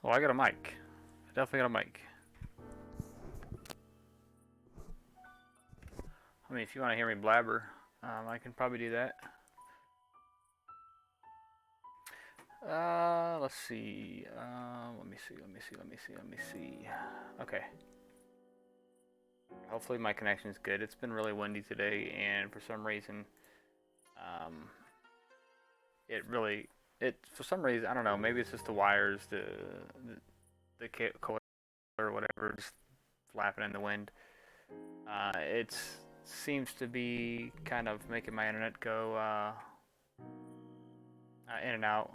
Oh, I got a mic. I definitely got a mic. I mean, if you want to hear me blabber, I can probably do that. Let's see. Let me see. Let me see. Okay. Hopefully my connection is good. It's been really windy today, and for some reason, um, it really, for some reason, I don't know. Maybe it's just the wires, the coil or whatever, just flapping in the wind. It seems to be kind of making my internet go in and out.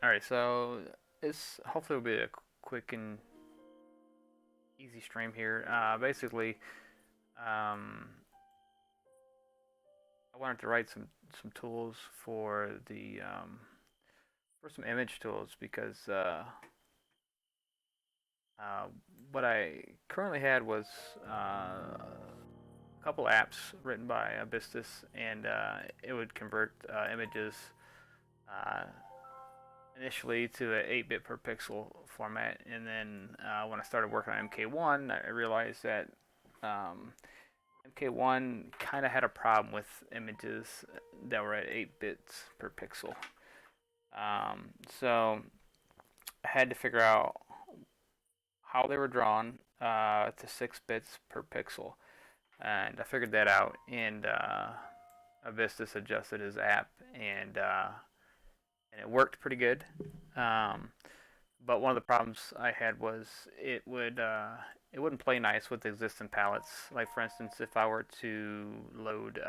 All right, so this hopefully will be a quick and easy stream here. Basically, um, I wanted to write some tools for the for some image tools because uh, what I currently had was a couple apps written by Abystus, and it would convert images uh, initially to an 8-bit per pixel format, and then when I started working on MK1, I realized that MK1 kind of had a problem with images that were at 8 bits per pixel. So I had to figure out how they were drawn to 6 bits per pixel, and I figured that out. And Abystus adjusted his app, and it worked pretty good. Um, but one of the problems I had was it wouldn't play nice with existing palettes. Like for instance, if I were to load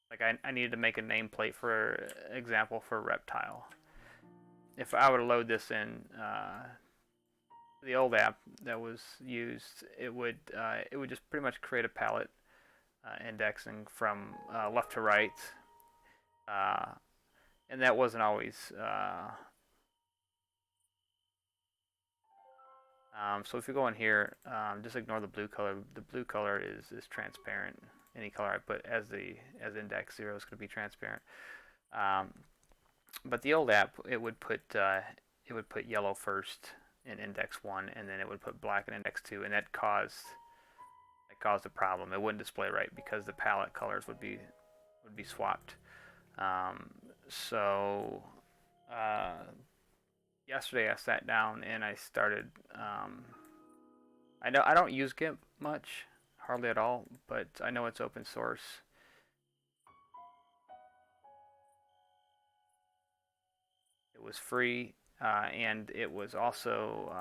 like I needed to make a nameplate for example for reptile. If I were to load this in the old app that was used, it would just pretty much create a palette indexing from left to right, uh, and that wasn't always. So if you go in here, just ignore the blue color. The blue color is transparent. Any color I put as index 0 is going to be transparent. Um, but the old app, it would put yellow first in index 1, and then it would put black in index 2, and that caused a problem. It wouldn't display right because the palette colors would be swapped. Um, so yesterday I sat down and I started. I don't use GIMP much, hardly at all, but I know it's open source. It was free, and it was also,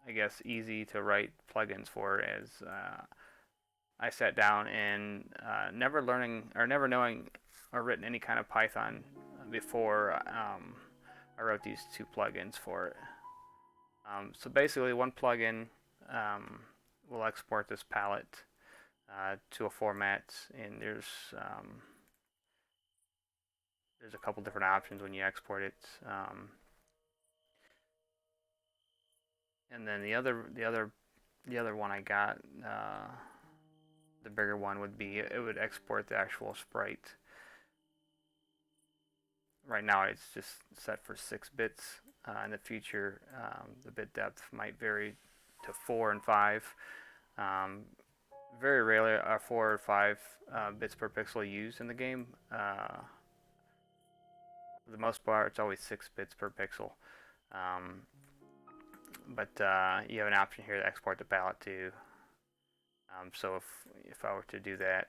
I guess, easy to write plugins for. As I sat down and never knowing or written any kind of Python before, I wrote these 2 plugins for it. So basically, one plugin will export this palette to a format, and there's a couple different options when you export it. And then the other one I got, the bigger one would be it would export the actual sprite. Right now it's just set for 6 bits. In the future, the bit depth might vary to 4 and 5. Very rarely are 4 or 5 bits per pixel used in the game. For the most part, it's always 6 bits per pixel. But you have an option here to export the palette to. So if I were to do that,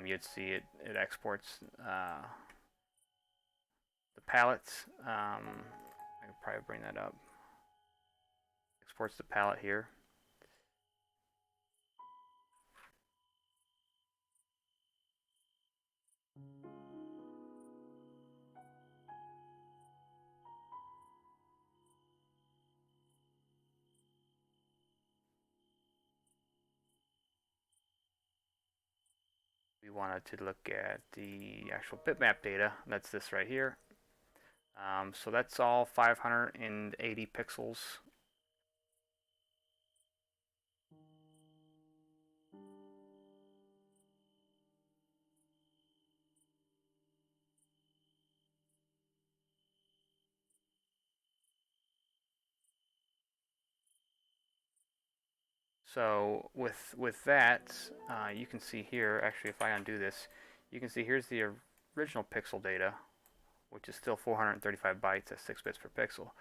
you'd see it exports the palette. I could probably bring that up. Exports the palette here. We wanted to look at the actual bitmap data. That's this right here. So that's all 580 pixels. So with that, you can see here, actually if I undo this, you can see here's the original pixel data, which is still 435 bytes at 6 bits per pixel.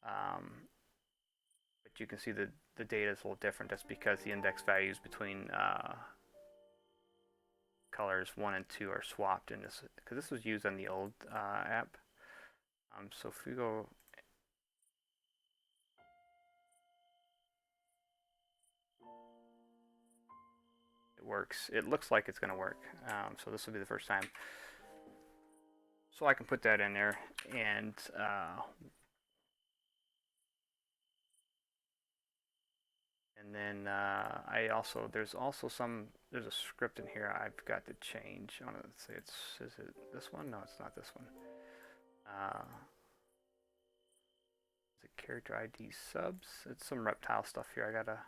But you can see the data is a little different. That's because the index values between colors 1 and 2 are swapped in this, because this was used on the old app. So if we go, it works. It looks like it's going to work. So this will be the first time. So I can put that in there, and then there's a script in here I've got to change. I want to say is it this one? No, it's not this one. Is it character ID subs? It's some reptile stuff here. I gotta.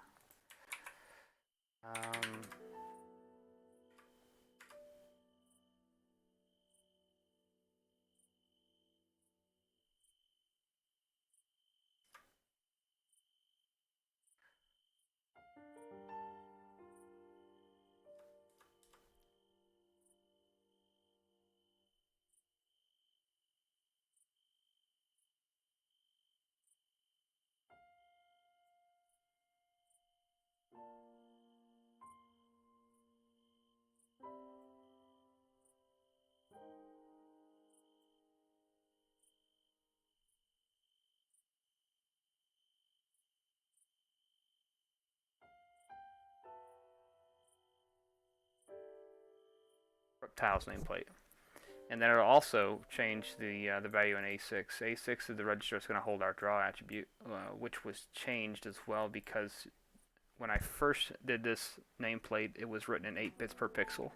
Reptiles nameplate, and then it'll also change the value in A6. A6 is the register that's going to hold our draw attribute, which was changed as well because when I first did this nameplate, it was written in 8 bits per pixel,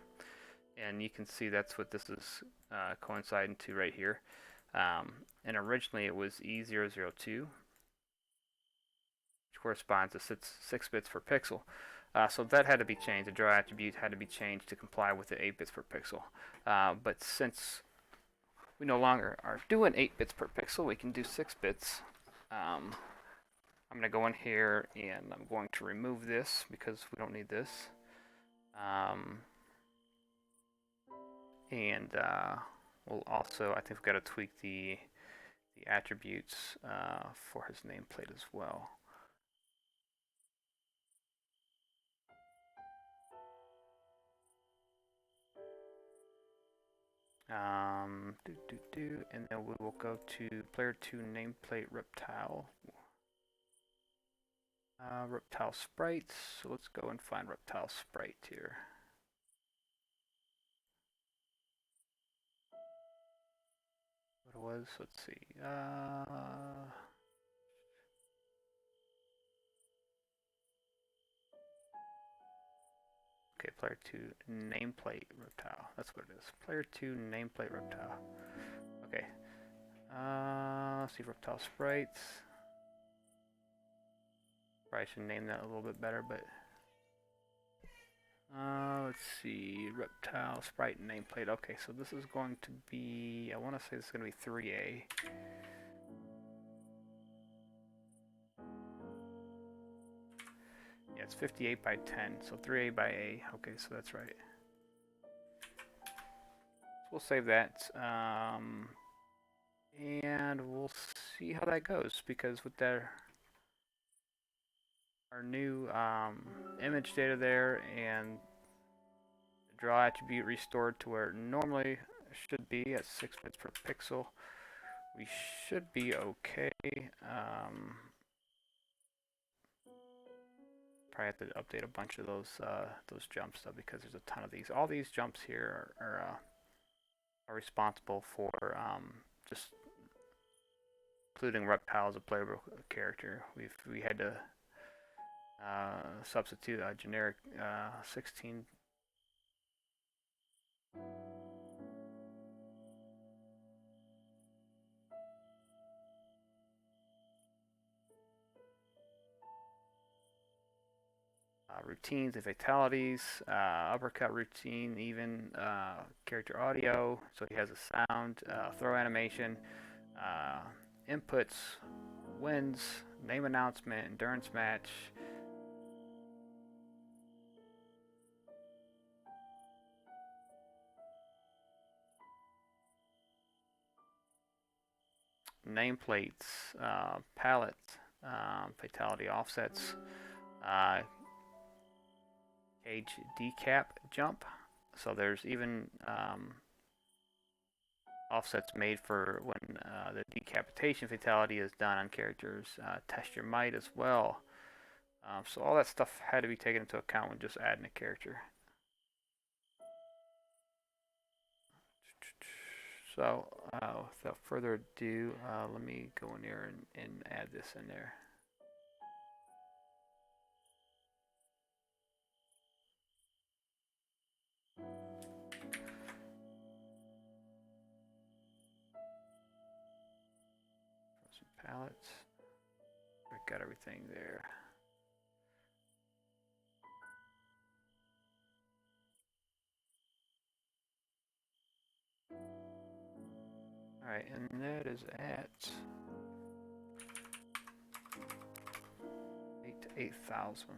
and you can see that's what this is coinciding to right here. And originally it was E002, which corresponds to 6 bits per pixel. So that had to be changed. The draw attribute had to be changed to comply with the 8 bits per pixel. But since we no longer are doing 8 bits per pixel, we can do 6 bits. I'm going to go in here and I'm going to remove this because we don't need this. And we'll also, I think we've got to tweak the attributes for his nameplate as well. And then we will go to player 2 nameplate reptile. Reptile sprites. So let's go and find reptile sprite here. What it was? Let's see. Okay, player 2 nameplate reptile. That's what it is. Player 2 nameplate reptile. Okay. Let's see, reptile sprites. Probably should name that a little bit better, but let's see, reptile sprite nameplate. Okay, so this is going to be, I want to say this is going to be 3A. Yeah, it's 58 by 10, so 3A by A. Okay, so that's right. So we'll save that, and we'll see how that goes, because with our new image data there and the draw attribute restored to where it normally should be at 6 bits per pixel, we should be okay. Probably have to update a bunch of those jumps though, because there's a ton of these. All these jumps here are responsible for just including reptile as a playable character. We had to substitute a generic 16. Routines and fatalities, uppercut routine, even character audio. So he has a sound, throw animation, inputs, wins, name announcement, endurance match, nameplates, palettes, fatality offsets, uh, cage decap jump. So there's even offsets made for when the decapitation fatality is done on characters. Test your might as well. So all that stuff had to be taken into account when just adding a character. So without further ado, let me go in here and add this in there. Some palettes. We got everything there. Alright, and that is at 8,000.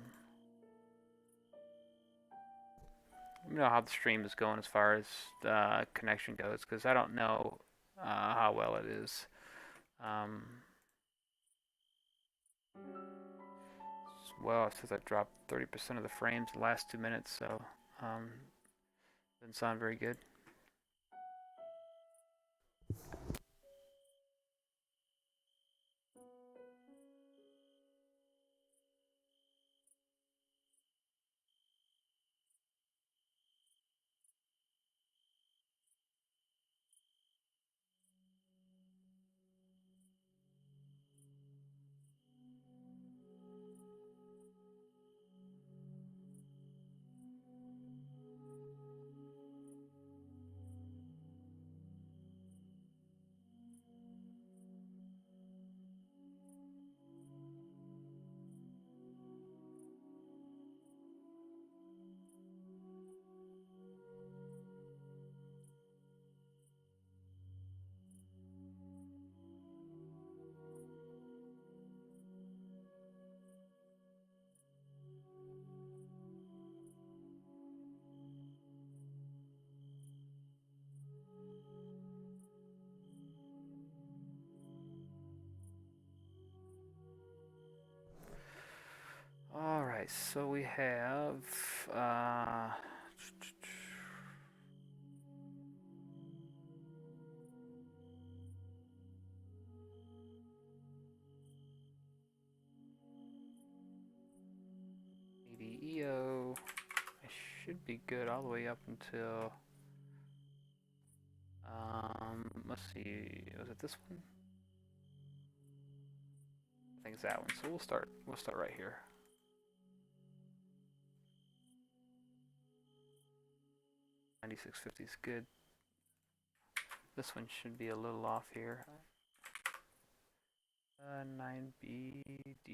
Let me know how the stream is going as far as the connection goes, because I don't know how well it is. Well, it says I dropped 30% of the frames in the last 2 minutes, so doesn't sound very good. Alright, so we have EO. I should be good all the way up until let's see, was it this one? I think it's that one. So we'll start right here. $96.50 is good. This one should be a little off here. 9B.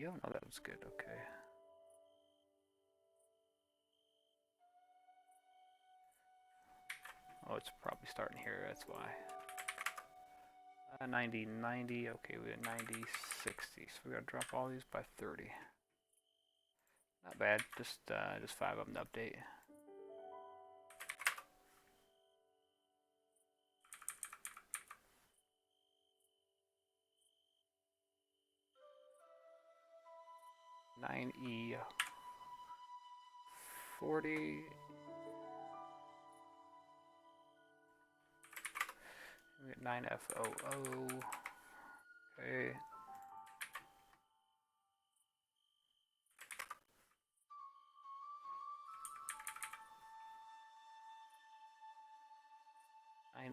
Oh no, that was good. Okay. Oh, it's probably starting here. That's why. 90, 90. Okay, we got 90, 60. So we gotta drop all these by 30. Not bad. Just 5 of them to update. $9E 40. We got 9FOO. Okay.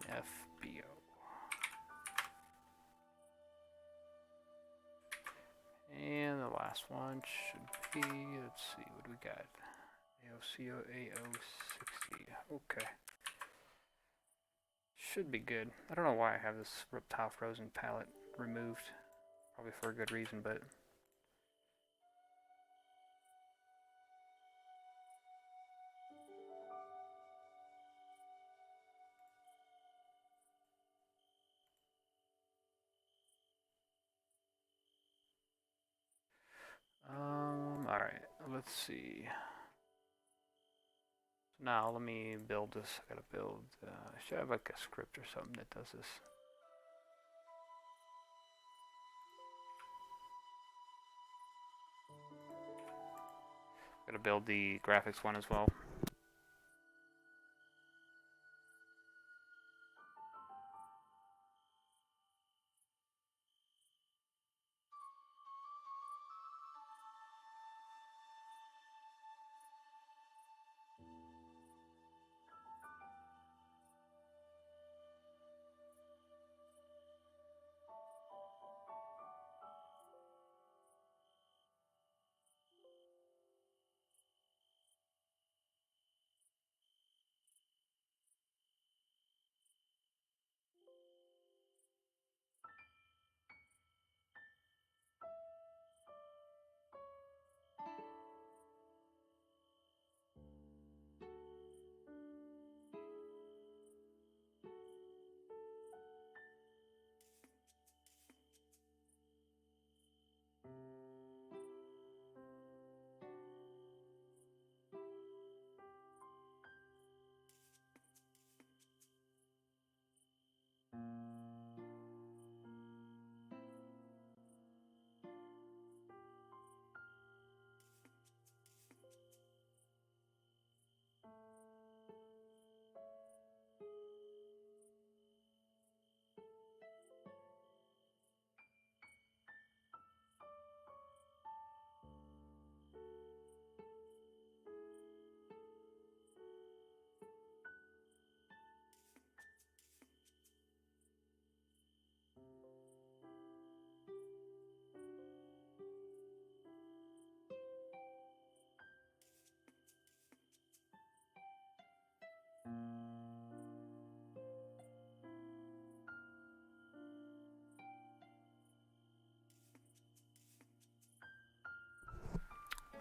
FBO. And the last one should be, let's see, what do we got? AOCO 60. Okay. Should be good. I don't know why I have this reptile frozen palette removed. Probably for a good reason, but alright, let's see. So now let me build this. I gotta build, I should have like a script or something that does this. Gonna build the graphics one as well.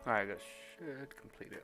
Alright, that should complete it.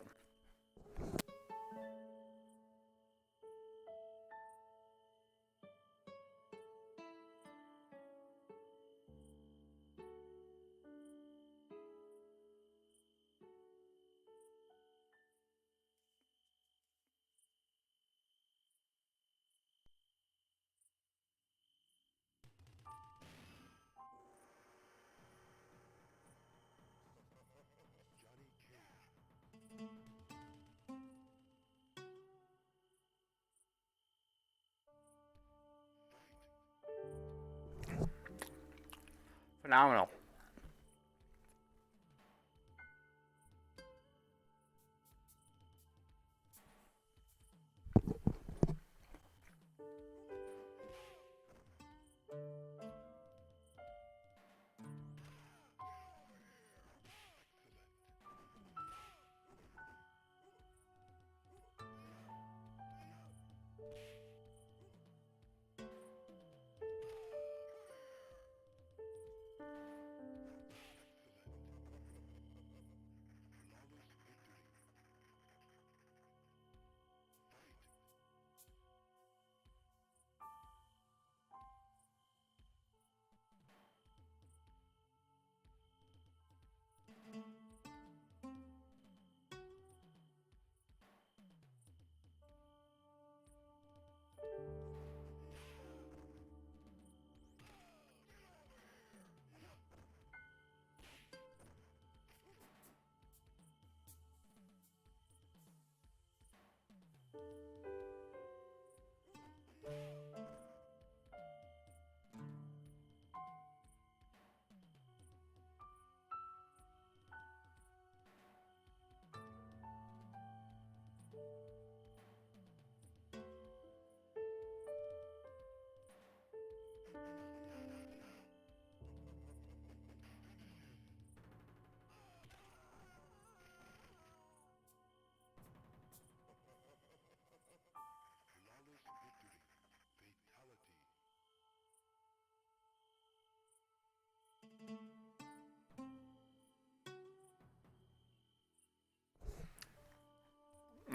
Phenomenal.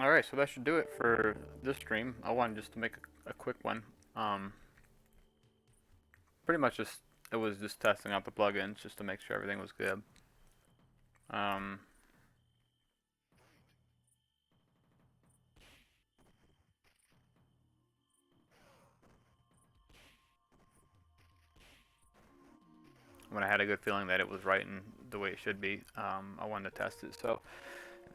Alright, so that should do it for this stream. I wanted just to make a quick one. Pretty much just, it was just testing out the plugins just to make sure everything was good. When I had a good feeling that it was right and the way it should be, I wanted to test it. So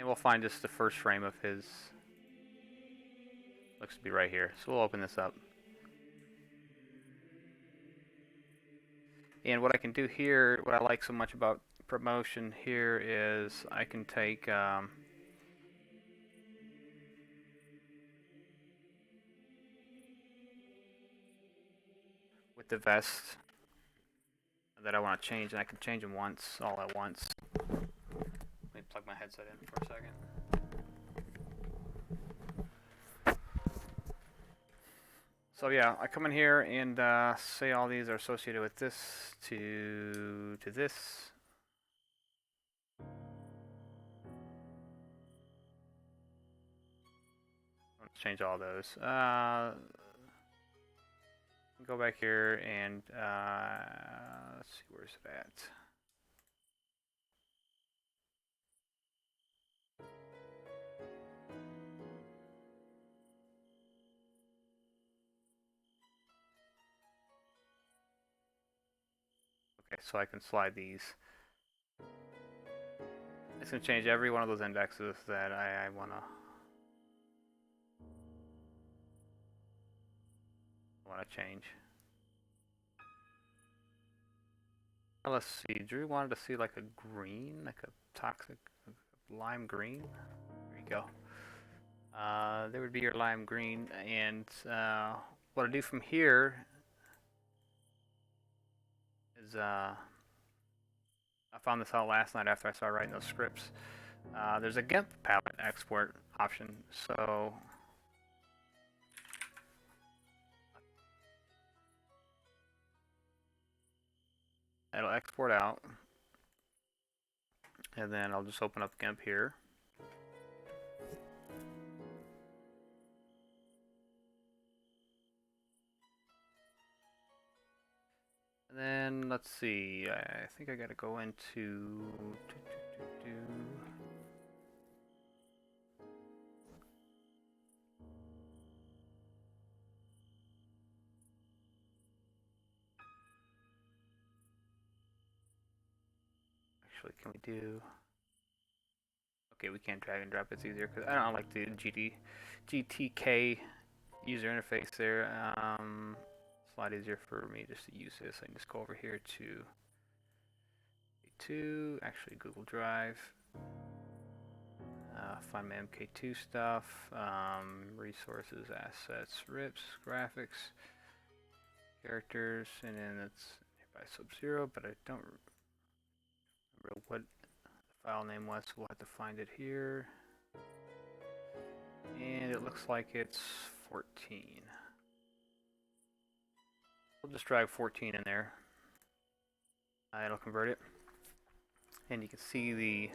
And we'll find just the first frame of his. Looks to be right here. So we'll open this up. And what I can do here, what I like so much about promotion here is I can take with the vest that I want to change, and I can change them once, all at once. Let me plug my headset in for a second. So yeah, I come in here and say all these are associated with this to this. Let's change all those. Go back here and let's see, where's it at? Okay, so I can slide these. It's going to change every one of those indexes that I want to change. Now let's see. Drew wanted to see like a green, like a toxic lime green. There you go. There would be your lime green, and what I do from here is I found this out last night after I started writing those scripts. There's a GIMP palette export option, so it'll export out, and then I'll just open up GIMP here. And then let's see, I think I gotta go into actually, can we do, okay, we can't drag and drop, it's easier because I don't like the GTK user interface there. It's a lot easier for me just to use this. I can just go over here to actually Google Drive, find my MK2 stuff, resources, assets, rips, graphics, characters, and then it's by Sub-Zero, but I don't remember what the file name was, so we'll have to find it here. And it looks like it's 14. We'll just drag 14 in there. It'll convert it. And you can see the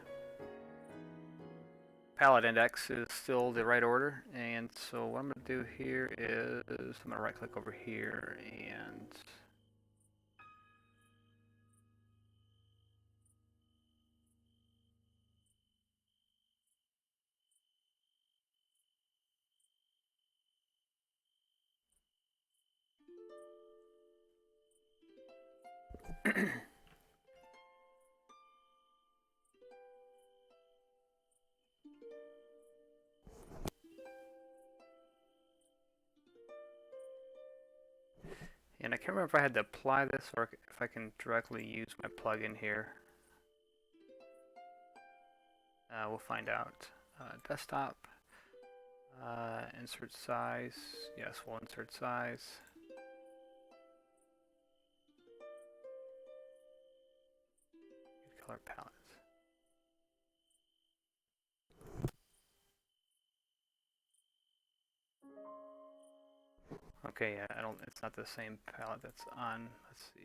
palette index is still the right order. And so what I'm going to do here is I'm going to right click over here and and I can't remember if I had to apply this or if I can directly use my plugin here. We'll find out. Desktop, insert size. Yes, we'll insert size. Color palettes. Okay, yeah, it's not the same palette that's on. Let's see.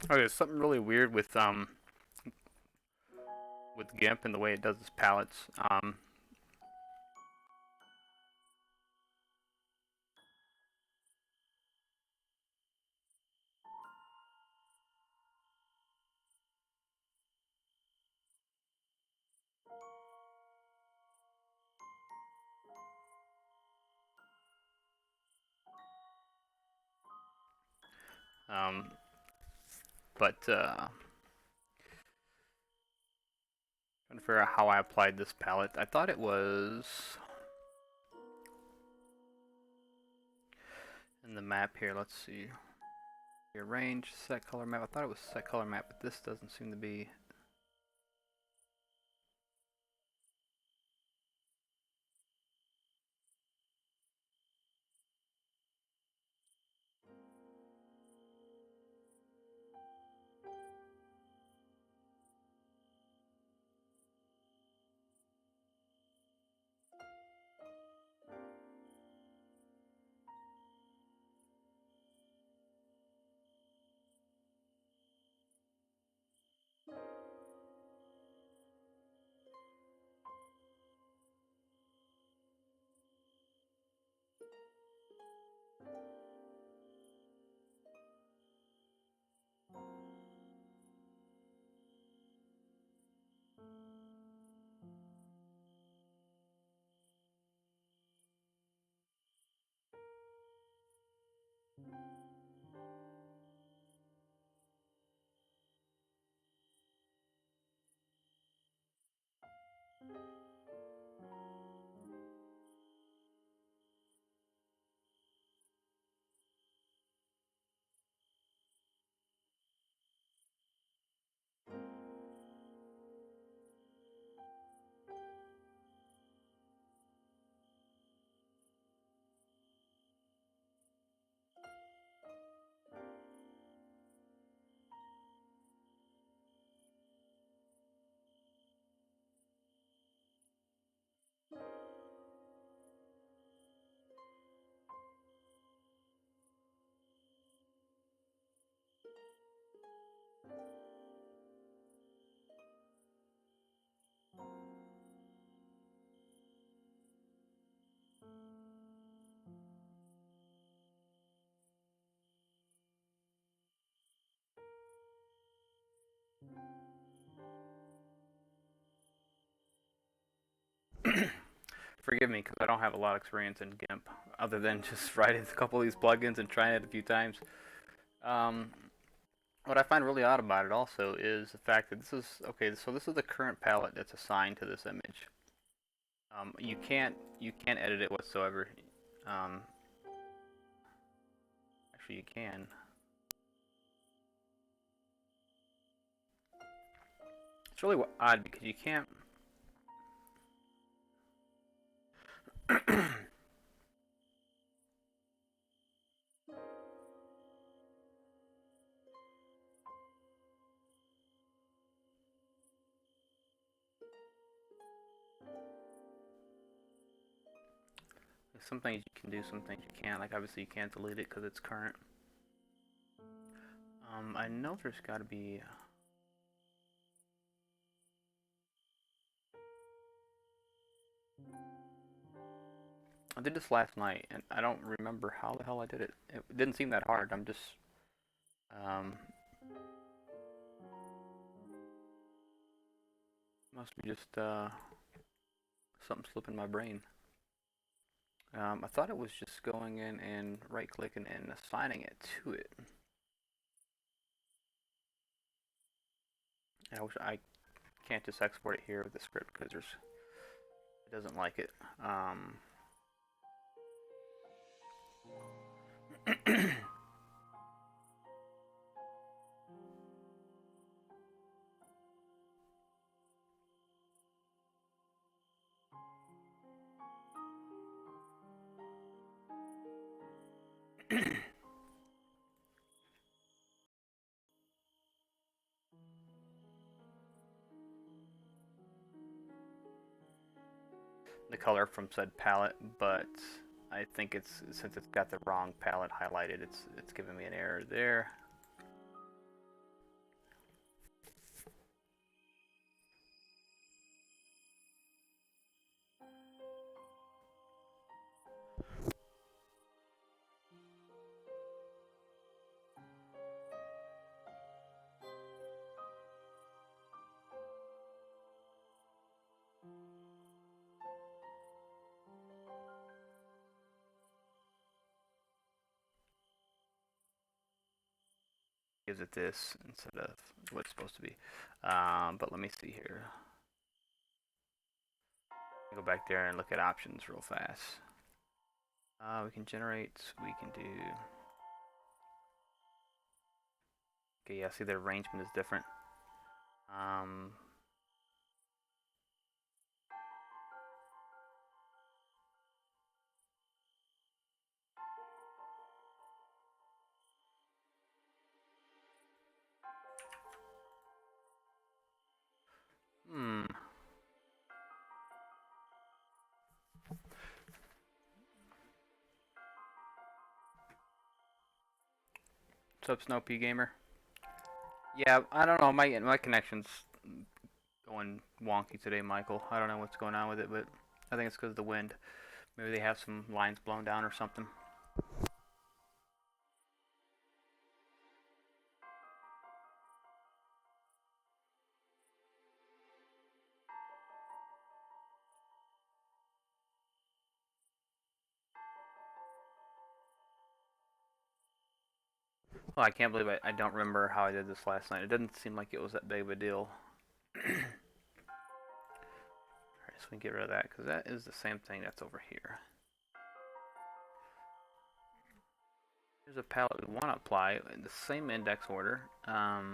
Oh, there's something really weird with GIMP and the way it does its palettes. Um, but trying to figure out how I applied this palette. I thought it was in the map here. Let's see. Arrange, set color map. I thought it was set color map, but this doesn't seem to be. Forgive me, because I don't have a lot of experience in GIMP, other than just writing a couple of these plugins and trying it a few times. Um, what I find really odd about it also is the fact that this is okay. So this is the current palette that's assigned to this image. You can't edit it whatsoever. Um, actually, you can. It's really odd because you can't. Some things you can do, some things you can't. Like obviously you can't delete it because it's current. I know there's got to be. I did this last night, and I don't remember how the hell I did it. It didn't seem that hard. I'm just um, must be just something slipping my brain. I thought it was just going in and right-clicking and assigning it to it. And I wish I can't just export it here with the script because it doesn't like it. The color from said palette, but I think it's since it's got the wrong palette highlighted, it's giving me an error there. gives it this instead of what it's supposed to be. But let me see here. Go back there and look at options real fast. We can generate, we can do... Okay, yeah, see the arrangement is different. What's up, Snow P Gamer? Yeah, I don't know. My connection's going wonky today, Michael. I don't know what's going on with it, but I think it's because of the wind. Maybe they have some lines blown down or something. Well, I can't believe I don't remember how I did this last night. It didn't seem like it was that big of a deal. Alright, so we can get rid of that, because that is the same thing that's over here. Here's a palette we want to apply in the same index order. I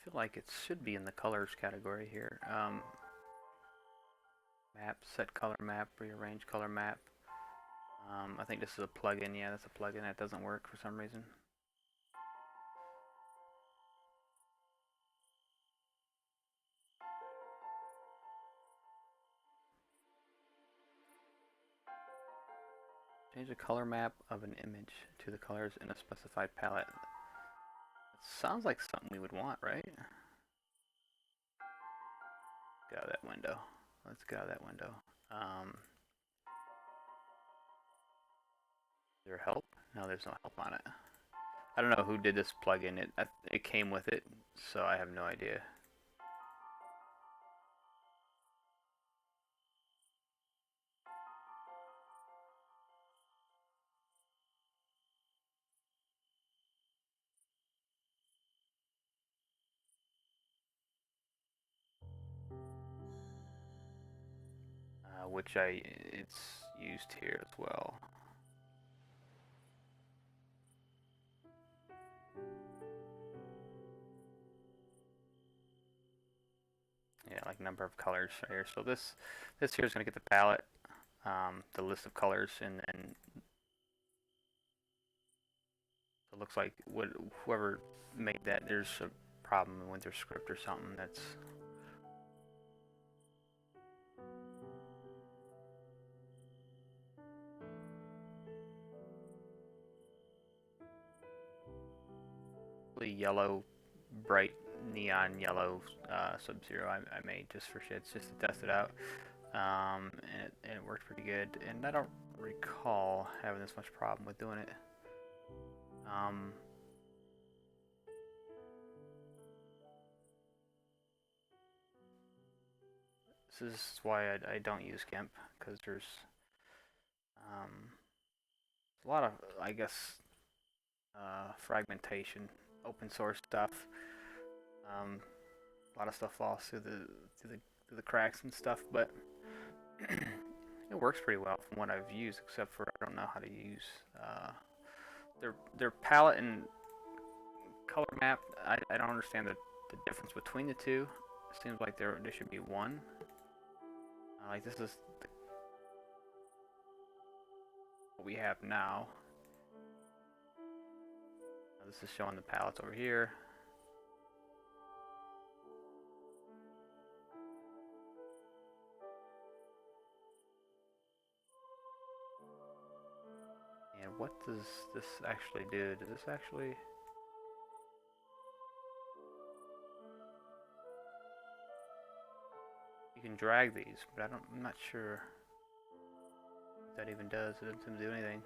feel like it should be in the colors category here. Map, set color map, rearrange color map. I think this is a plugin. Yeah, that's a plugin that doesn't work for some reason. Change the color map of an image to the colors in a specified palette. It sounds like something we would want, right? Get out of that window. Let's get out of that window. Is there help? No, there's no help on it. I don't know who did this plugin. It came with it, so I have no idea. Which it's used here as well. Yeah, like number of colors right here. So this here is going to get the palette, the list of colors, and then it looks like whoever made that, there's a problem with their script or something. That's yellow, bright neon yellow Sub-Zero I made just for shits, just to test it out. And it worked pretty good. And I don't recall having this much problem with doing it. This is why I don't use GIMP, because there's a lot of, I guess, fragmentation, open source stuff. A lot of stuff falls through the cracks and stuff, but it works pretty well from what I've used, except for I don't know how to use their palette and color map. I don't understand the difference between the two. It seems like there should be one. Like this is what we have now. This is showing the palettes over here. And what does this actually do? Does this actually... You can drag these, but I'm not sure what that even does. It doesn't seem to do anything.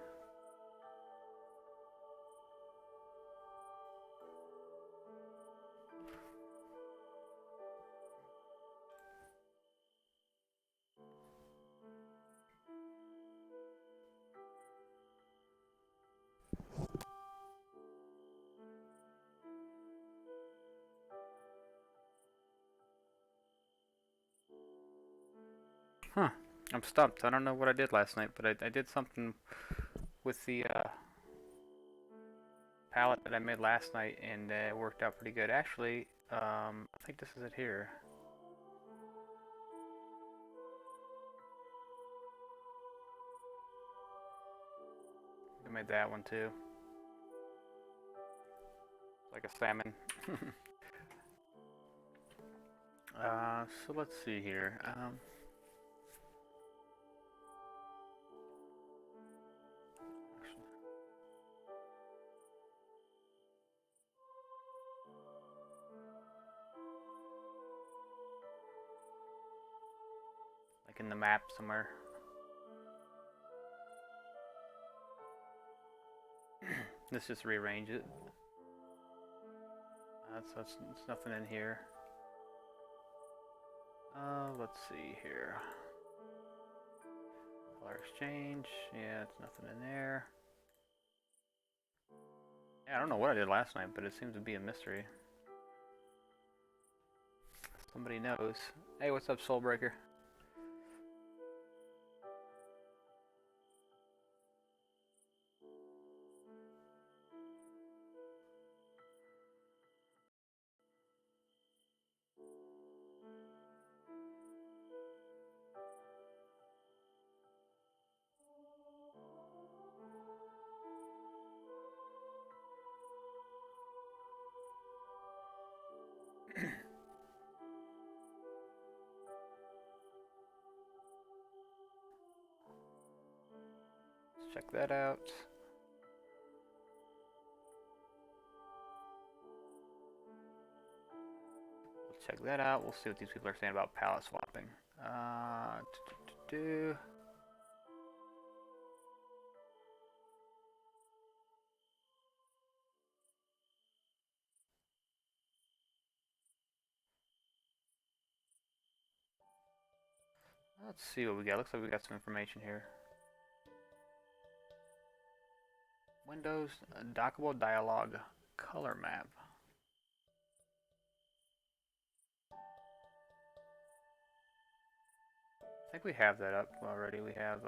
Huh. I'm stumped. I don't know what I did last night, but I did something with the palette that I made last night, and it worked out pretty good. Actually, I think this is it here. I made that one too. Like a salmon. So let's see here. Like in the map somewhere. Let's just rearrange it. That's nothing in here. Let's see here. Color exchange. Yeah, it's nothing in there. Yeah, I don't know what I did last night, but it seems to be a mystery. Somebody knows. Hey, what's up, Soulbreaker? Let's check that out. Let's check that out. We'll see what these people are saying about palette swapping. Let's see what we got. Looks like we got some information here. Windows dockable dialog color map. I think we have that up already. We have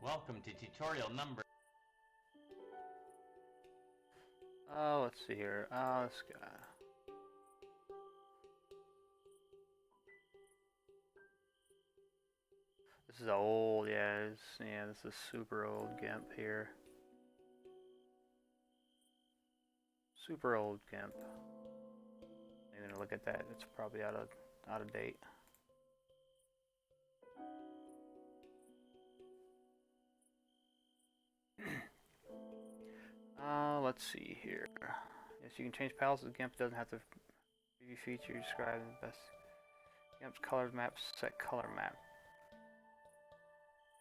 Welcome to tutorial number. let's see here. This is old, yeah, this is super old GIMP here. Super old GIMP. I'm gonna look at that. It's probably out of date. Let's see here. Yes, you can change palettes. GIMP doesn't have to preview feature describe the best. GIMP's colors map set color map.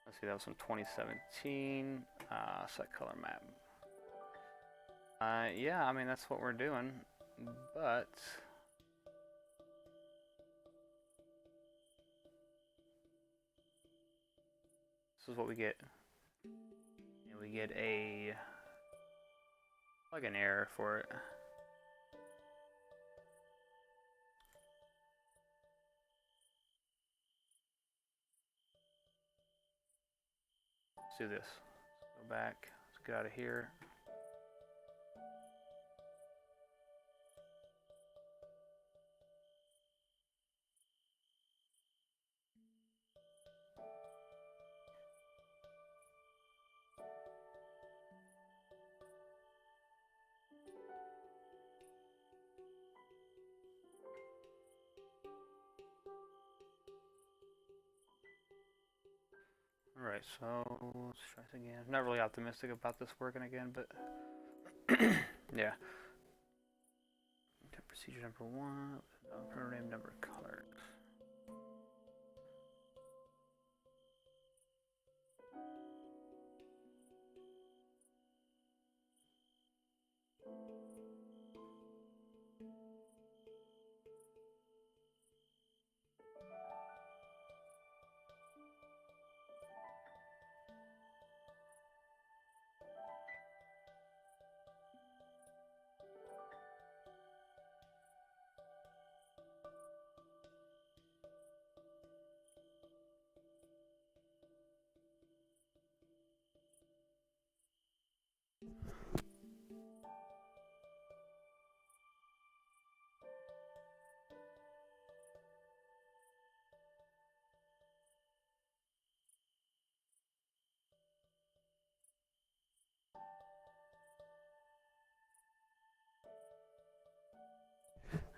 Let's see, that was from 2017. Set color map. Yeah, I mean that's what we're doing, but this is what we get. And we get like an error for it. Let's do this. Let's go back. Let's get out of here. Alright, so let's try this again. I'm not really optimistic about this working again, but yeah. Procedure number 1, program number colors.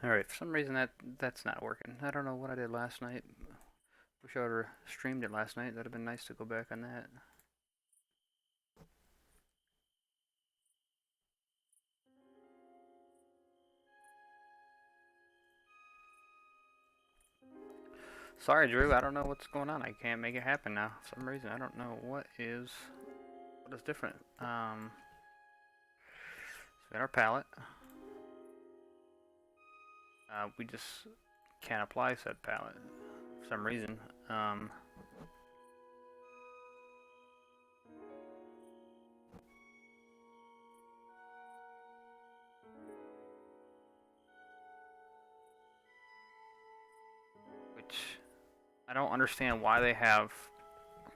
Alright, for some reason that's not working. I don't know what I did last night. Wish I would have streamed it last night. That'd have been nice to go back on that. Sorry, Drew. I don't know what's going on. I can't make it happen now. For some reason, I don't know what is different. So we got our palette. We just can't apply said palette for some reason. Which I don't understand why they have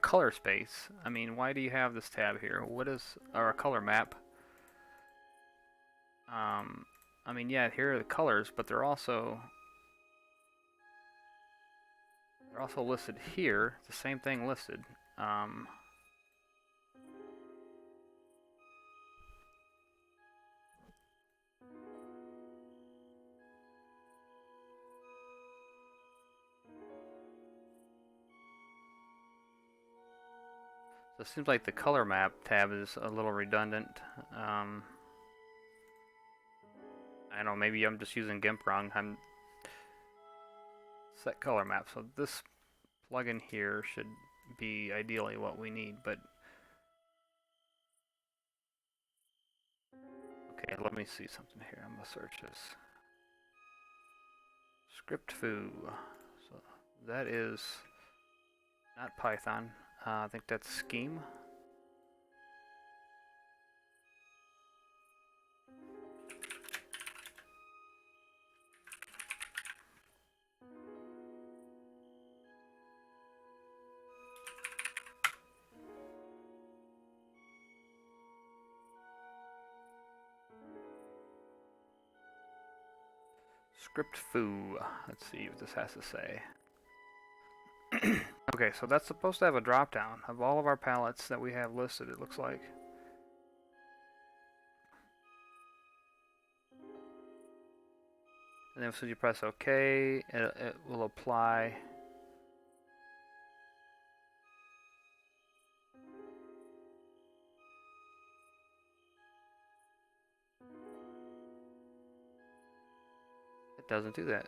color space. I mean, why do you have this tab here? What is or a color map? I mean, yeah, here are the colors, but they're also listed here. The same thing listed. So it seems like the color map tab is a little redundant. I don't know, maybe I'm just using GIMP wrong. I'm set color map. So this plugin here should be ideally what we need, but okay, let me see something here. I'm gonna search this. Script foo. So that is not Python. I think that's Scheme. Script foo. Let's see what this has to say. Okay, so that's supposed to have a drop down of all of our palettes that we have listed, it looks like. And then as soon as you press OK, it will apply. It doesn't do that.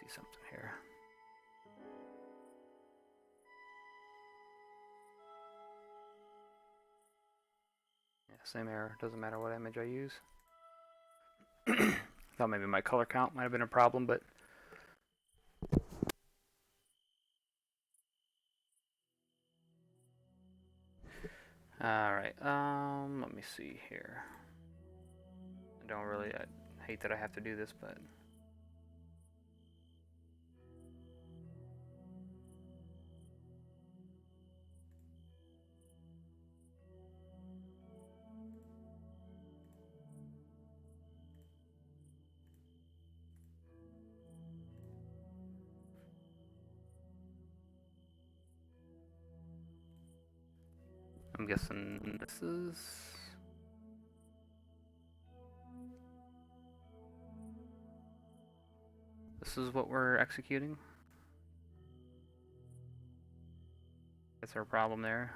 See something here. Yeah, same error. Doesn't matter what image I use. Thought maybe my color count might have been a problem, but alright, let me see here. I hate that I have to do this, but I'm guessing this is what we're executing. That's our problem there.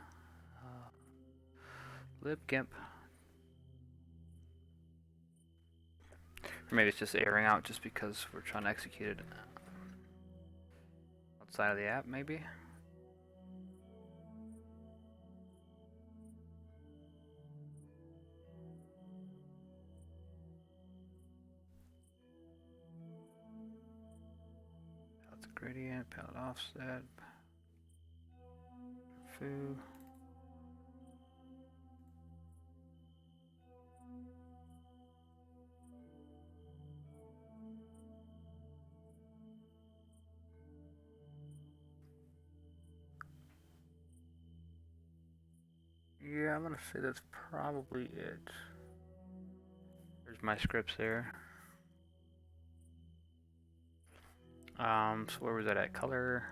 libgimp. Or maybe it's just airing out just because we're trying to execute it outside of the app, maybe. That's a gradient, palette offset, foo. Yeah, I'm gonna say that's probably it. There's my scripts there. So where was that at? Color.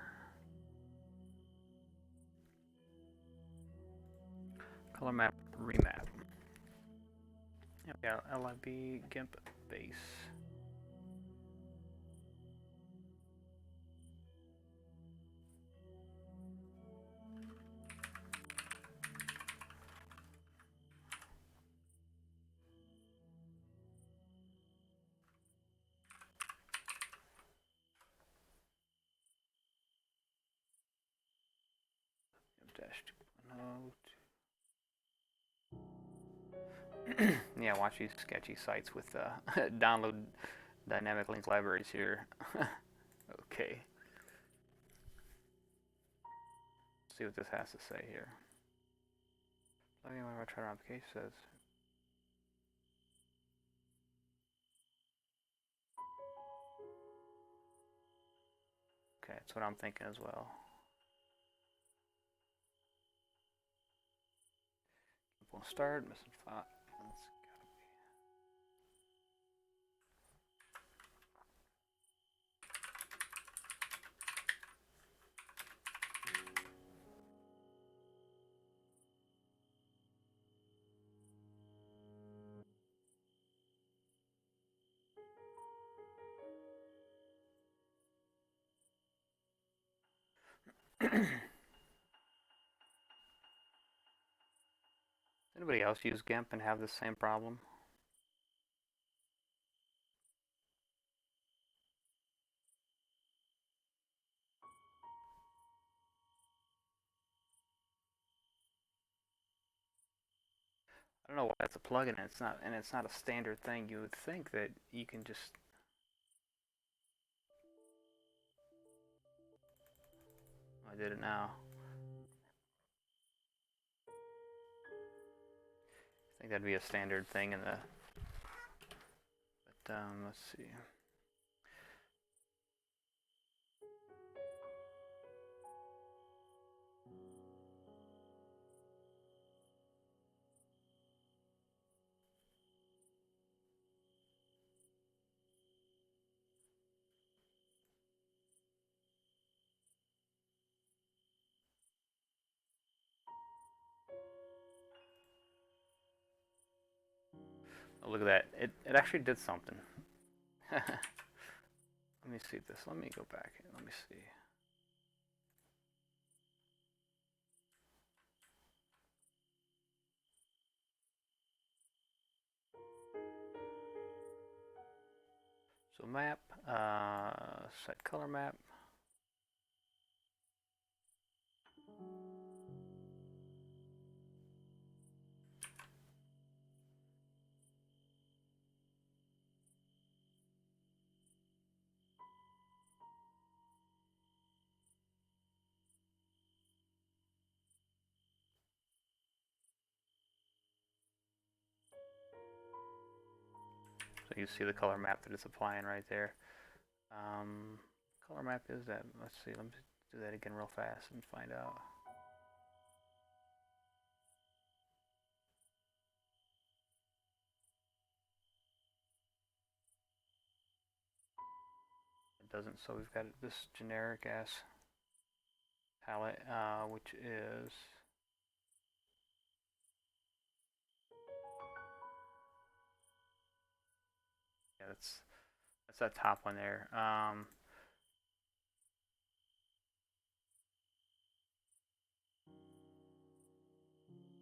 color map remap. Yep, yeah, LIB GIMP base. Dash 2.0. Yeah, watch these sketchy sites with download dynamic link libraries here. Okay. Let's see what this has to say here. Plugin whenever I try to run application says. Okay, that's what I'm thinking as well. We'll start, missing file. Anybody else use GIMP and have the same problem? I don't know why it's a plugin. It's not a standard thing. You would think that you can just. I did it now. I think that'd be a standard thing in the. But let's see. Oh, look at that. It actually did something. Let me see this. Let me go back. Let me see. So map, set color map. So you see the color map that it's applying right there. Color map is that. Let's see. Let me do that again real fast and find out. It doesn't. So we've got this generic ass palette, which is. Yeah, that's that top one there.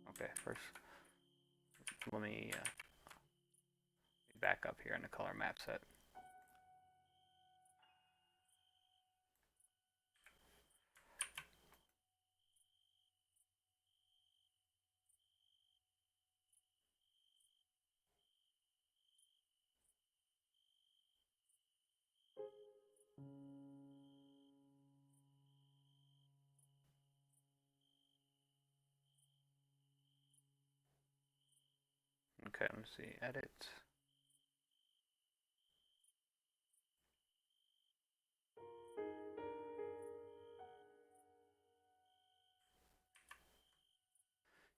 Okay, first let me back up here in the color map set. Okay, let me see. Edit.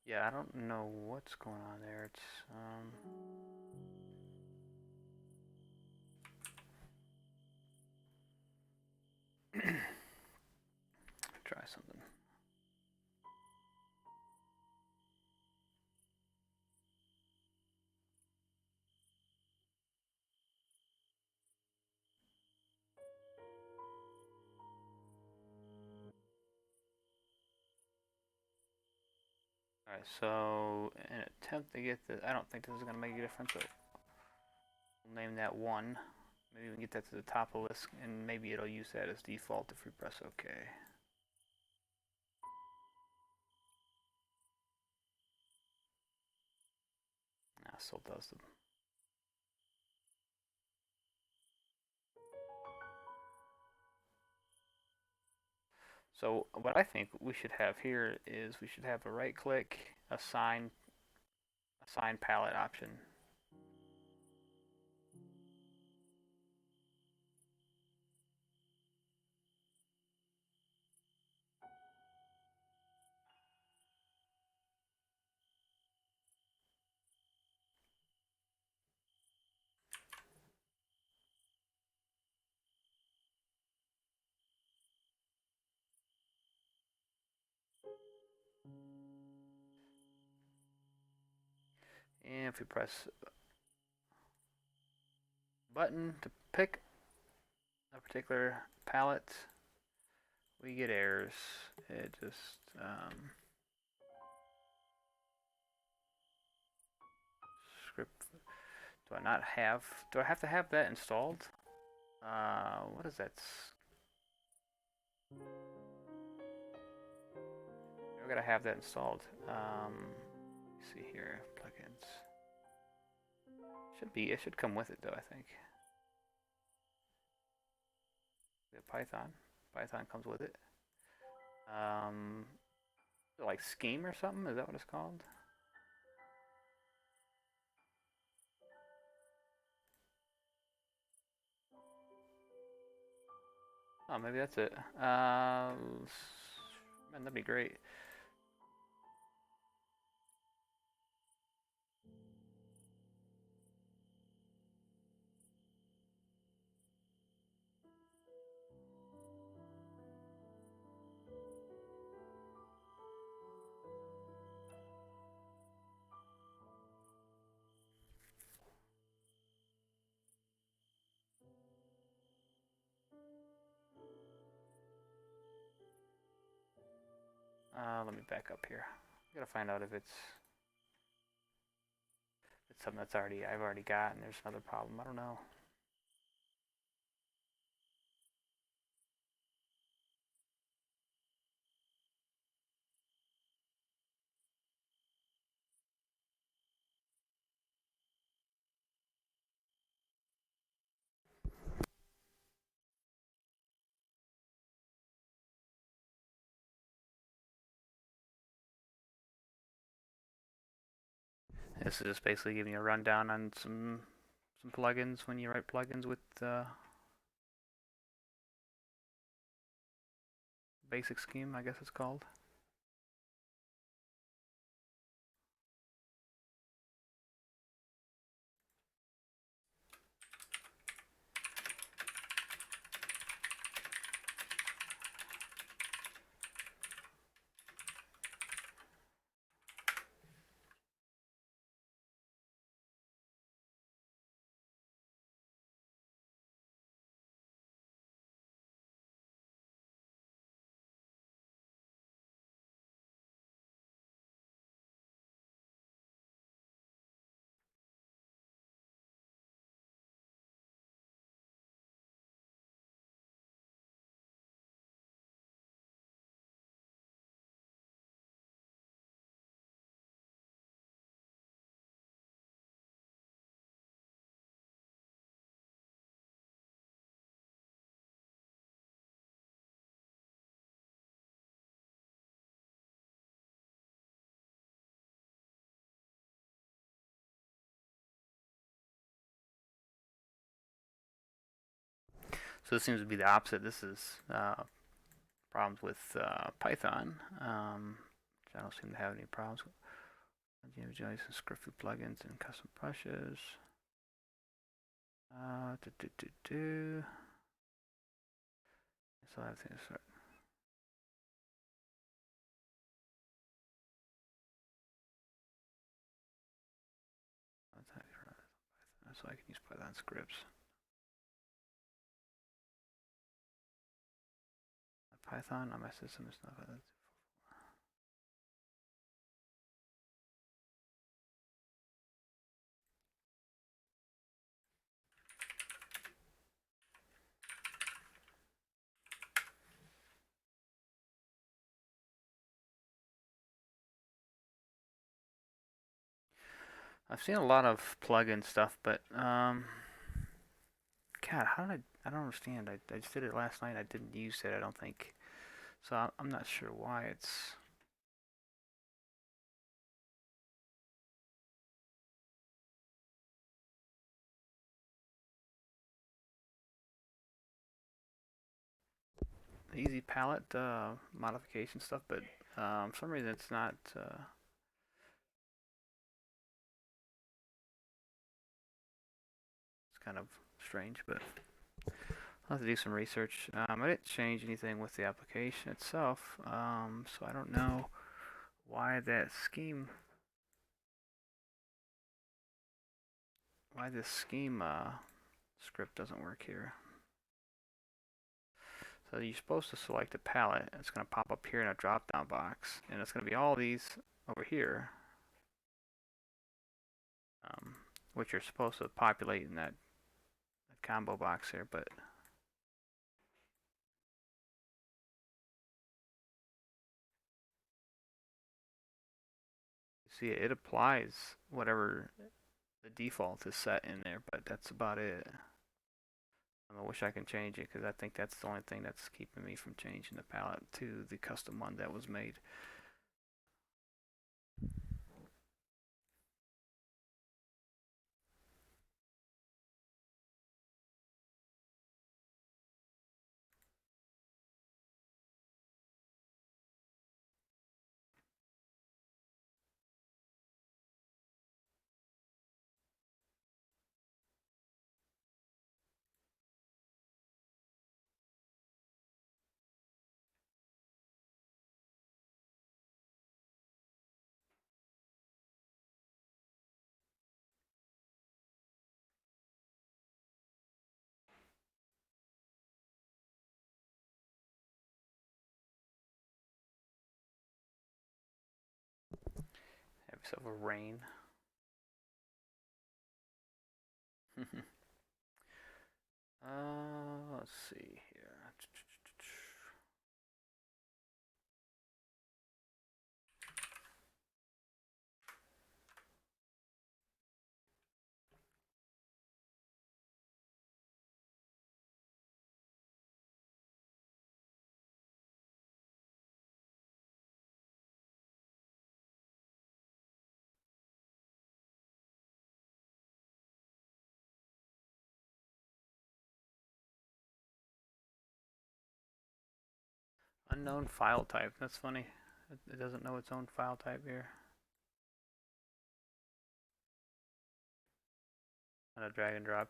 Yeah, I don't know what's going on there. It's try something. so an attempt to get this, I don't think this is going to make a difference, but we'll name that 1. Maybe we can get that to the top of the list, and maybe it'll use that as default if we press OK. Now still does the... So what I think we should have here is we should have a right click, assign palette option. And if we press button to pick a particular palette, we get errors. It just script. Do I have to have that installed? What is that? I gotta have that installed. Let's see here, plugins. It should come with it though, I think. The Python comes with it. Like Scheme or something? Is that what it's called? Oh, maybe that's it. Man, that'd be great. Let me back up here. I gotta find out if it's something that's I've already got, and there's another problem. I don't know. This is just basically giving you a rundown on some plugins when you write plugins with basic scheme, I guess it's called. So this seems to be the opposite. This is problems with Python. I don't seem to have any problems with some script plugins and custom brushes. So I have to start. So I can use Python scripts. Python on my system is not. I've seen a lot of plugin stuff, but God, how did I don't understand. I just did it last night. I didn't use it, I don't think. So I'm not sure why it's easy palette modification stuff, but for some reason it's not. It's kind of strange, but I'll have to do some research. I didn't change anything with the application itself, so I don't know why that scheme, why this scheme script doesn't work here. So you're supposed to select a palette. It's going to pop up here in a drop-down box, and it's going to be all these over here, which you're supposed to populate in that combo box here, but see it applies whatever the default is set in there, but that's about it. I wish I can change it because I think that's the only thing that's keeping me from changing the palette to the custom one that was made. Have yourself a rain. Let's see here. Unknown file type. That's funny. It doesn't know its own file type here. I'm gonna drag and drop.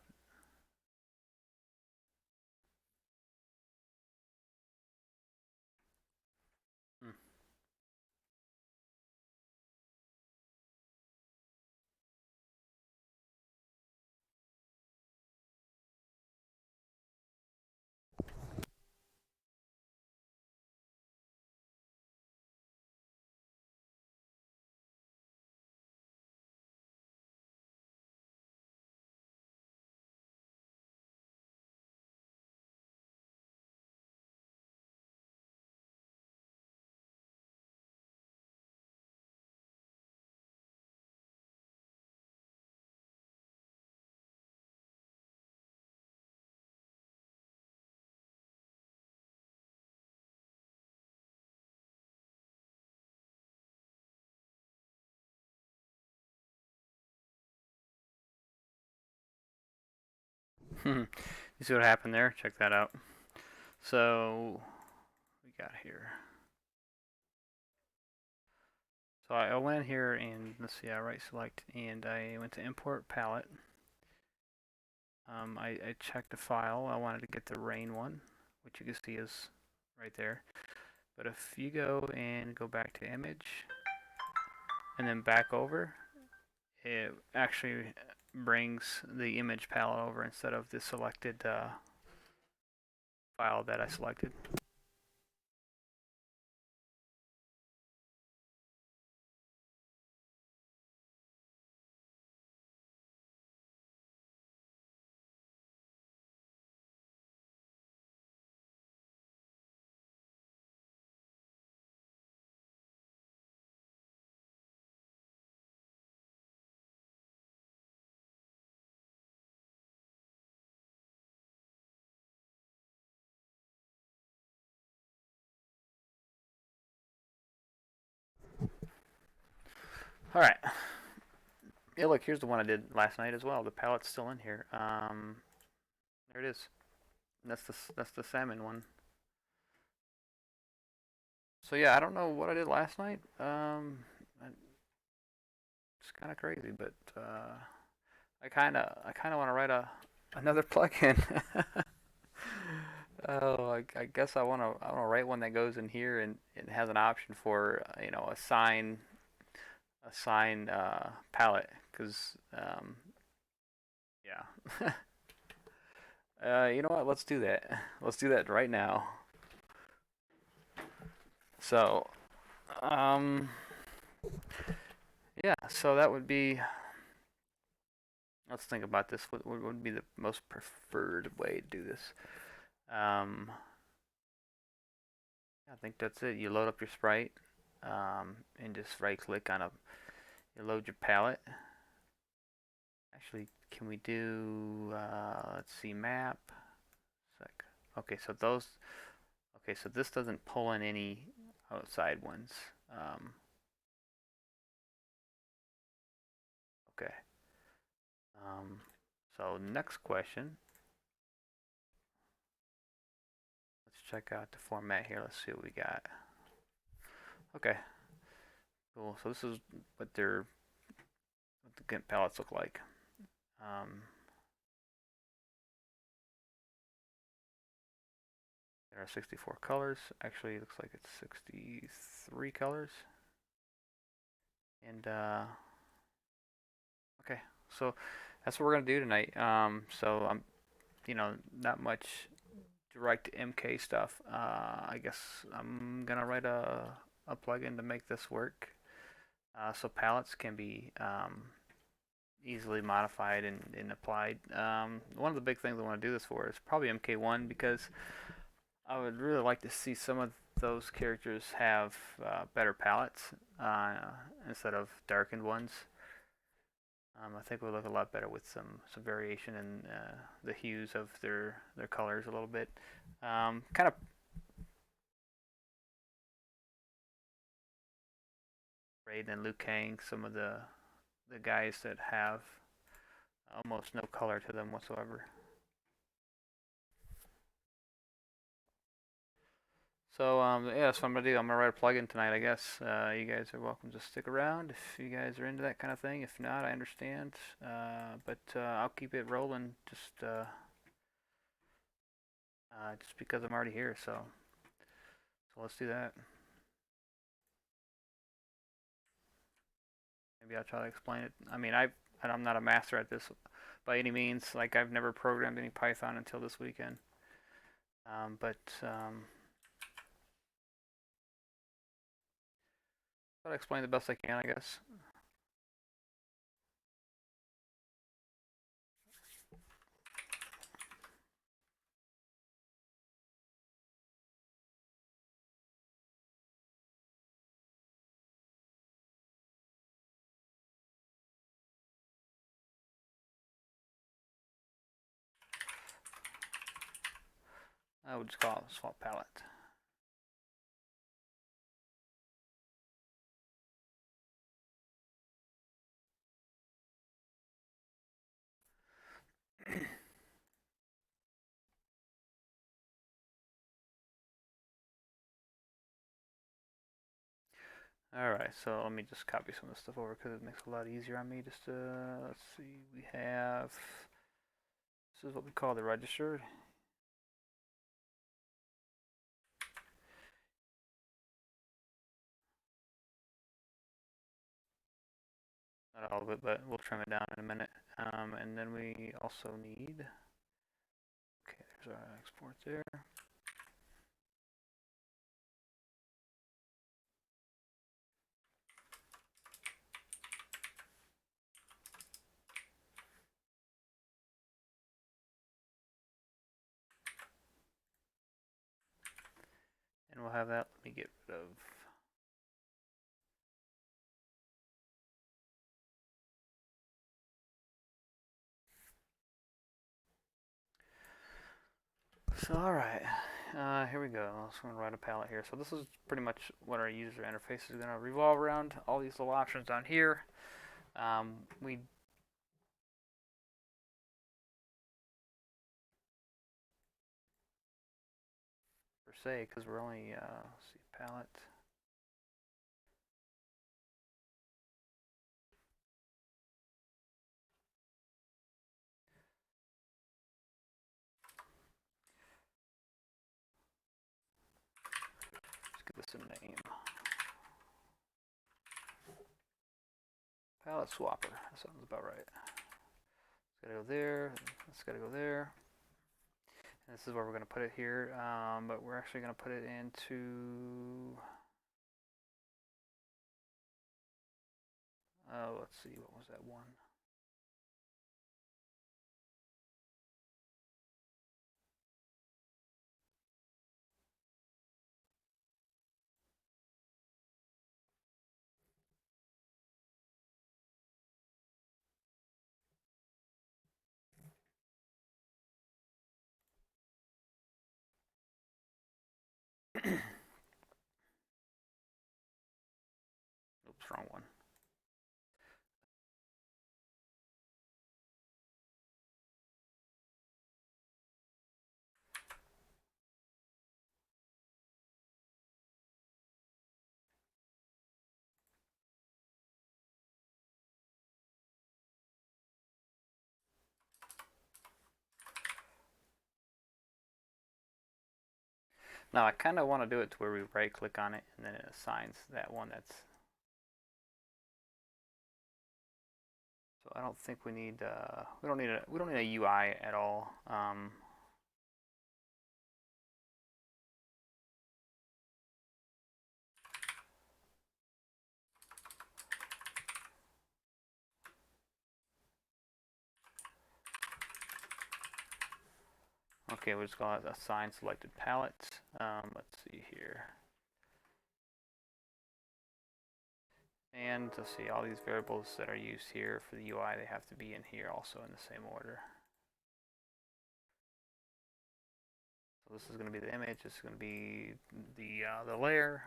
Hmm. You see what happened there? Check that out. So we got here. So I went here and let's see, I right select and I went to import palette. I checked the file. I wanted to get the rain one, which you can see is right there. But if you go and go back to image and then back over, it actually brings the image palette over instead of the selected file that I selected. All right. Yeah, look, here's the one I did last night as well. The palette's still in here. There it is. That's the salmon one. So yeah, I don't know what I did last night. It's kind of crazy, but I kind of want to write another plugin. Oh, I guess I want to write one that goes in here and it has an option for a sign palette because yeah. You know what? Let's do that. Let's do that right now. So, um, yeah. So that would be. Let's think about this. What would be the most preferred way to do this? Um, I think that's it. You load up your sprite, and just right click on a. You load your palette. Actually, can we do? Let's see, map. Sec. Okay, so those. Okay, so this doesn't pull in any outside ones. Um, okay. Um, so next question. Let's check out the format here. Let's see what we got. Okay, cool. So this is what what the GIMP palettes look like. Um, there are 64 colors. Actually, it looks like it's 63 colors. And okay, so that's what we're gonna do tonight. So I'm, not much direct MK stuff. I guess I'm gonna write a plugin to make this work. So palettes can be easily modified and applied. One of the big things I want to do this for is probably MK1 because I would really like to see some of those characters have better palettes instead of darkened ones. I think it would look a lot better with some variation in the hues of their colors a little bit. Kind of Raiden and Liu Kang, some of the guys that have almost no color to them whatsoever. So yeah, that's what I'm gonna do. I'm gonna write a plugin tonight, I guess. You guys are welcome to stick around if you guys are into that kind of thing. If not, I understand. But I'll keep it rolling just because I'm already here. So let's do that. Maybe I'll try to explain it. I mean, I'm not a master at this by any means. Like I've never programmed any Python until this weekend. But I'll explain the best I can, I guess. I would just call it swap palette. Alright, so let me just copy some of this stuff over because it makes it a lot easier on me. Just let's see, we have this is what we call the register. Not all of it, but we'll trim it down in a minute. And then we also need, okay, there's our export there. And we'll have that. Let me get rid of. So, alright. here we go. I'm just going to write a palette here. So this is pretty much what our user interface is going to revolve around. All these little options down here. We per se, because we're only let's see, palette. Let's give this a name. Palette swapper. That sounds about right. It's got to go there. It's got to go there. And this is where we're going to put it here. But we're actually going to put it into. Oh, let's see. What was that one? Oops, wrong one. Now I kind of want to do it to where we right click on it and then it assigns that one that's. So I don't think we need we don't need a UI at all. Okay, we're just going to assign selected palette. Let's see here. And let's see, all these variables that are used here for the UI, they have to be in here also in the same order. So this is going to be the image. This is going to be the layer.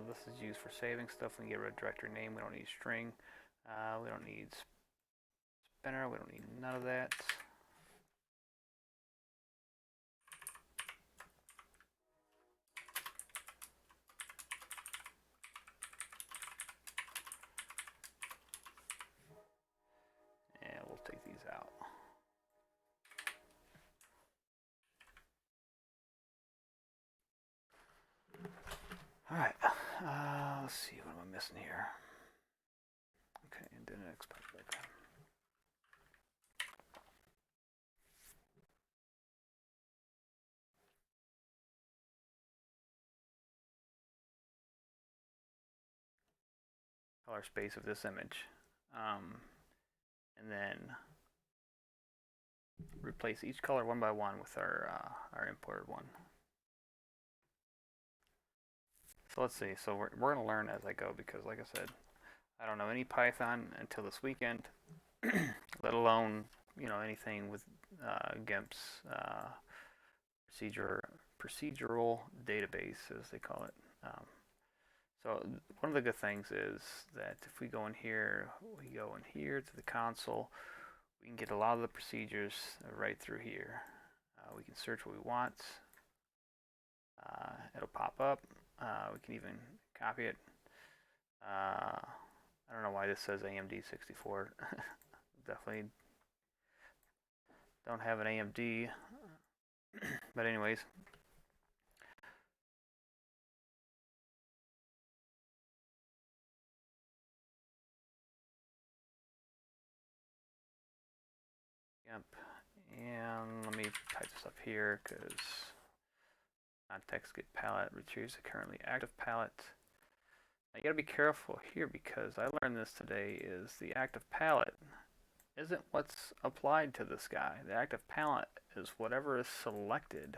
This is used for saving stuff. We can get rid of directory name. We don't need string. We don't need spinner. We don't need none of that. And we'll take these out. All right. Let's see. What am I missing here? Okay, didn't expect that. Color space of this image. And then replace each color one by one with our imported one. So let's see. So we're going to learn as I go because, like I said, I don't know any Python until this weekend, let alone anything with GIMP's procedural database, as they call it. So one of the good things is that if we go in here, to the console, we can get a lot of the procedures right through here. We can search what we want. It'll pop up. We can even copy it. I don't know why this says AMD 64. Definitely don't have an AMD. But anyways. And let me type this up here because context get palette retrieves the currently active palette. Now you gotta be careful here because I learned this today is the active palette isn't what's applied to this guy. The active palette is whatever is selected.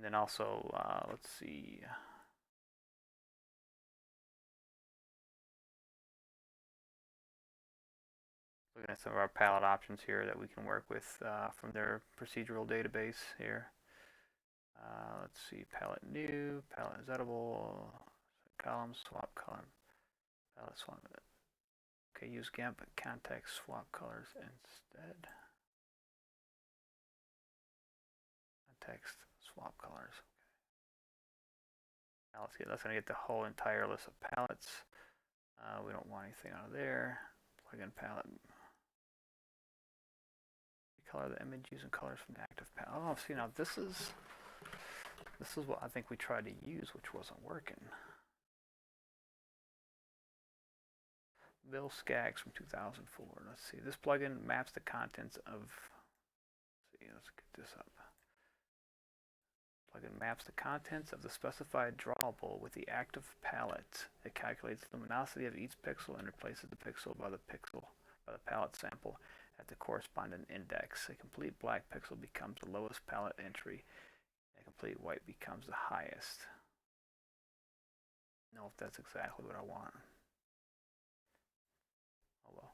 And then also, let's see. Looking at some of our palette options here that we can work with from their procedural database here. Let's see, palette new, palette is editable, column swap color, palette swap. Okay, use GIMP context swap colors instead. Context swap colors. Now that's going to get the whole entire list of palettes. We don't want anything out of there. Plugin palette. Color the image using colors from the active palette. Oh, see, now this is what I think we tried to use, which wasn't working. Bill Skaggs from 2004. Let's see. This plugin maps the contents of. Let's see. Let's get this up. Plugin maps the contents of the specified drawable with the active palette. It calculates the luminosity of each pixel and replaces the pixel by the palette sample at the corresponding index. A complete black pixel becomes the lowest palette entry. A complete white becomes the highest. I don't know if that's exactly what I want. Oh well.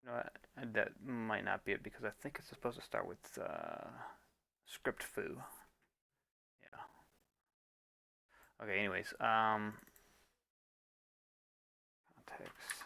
You know, that might not be it because I think it's supposed to start with script foo. Yeah. Okay. Anyways, context.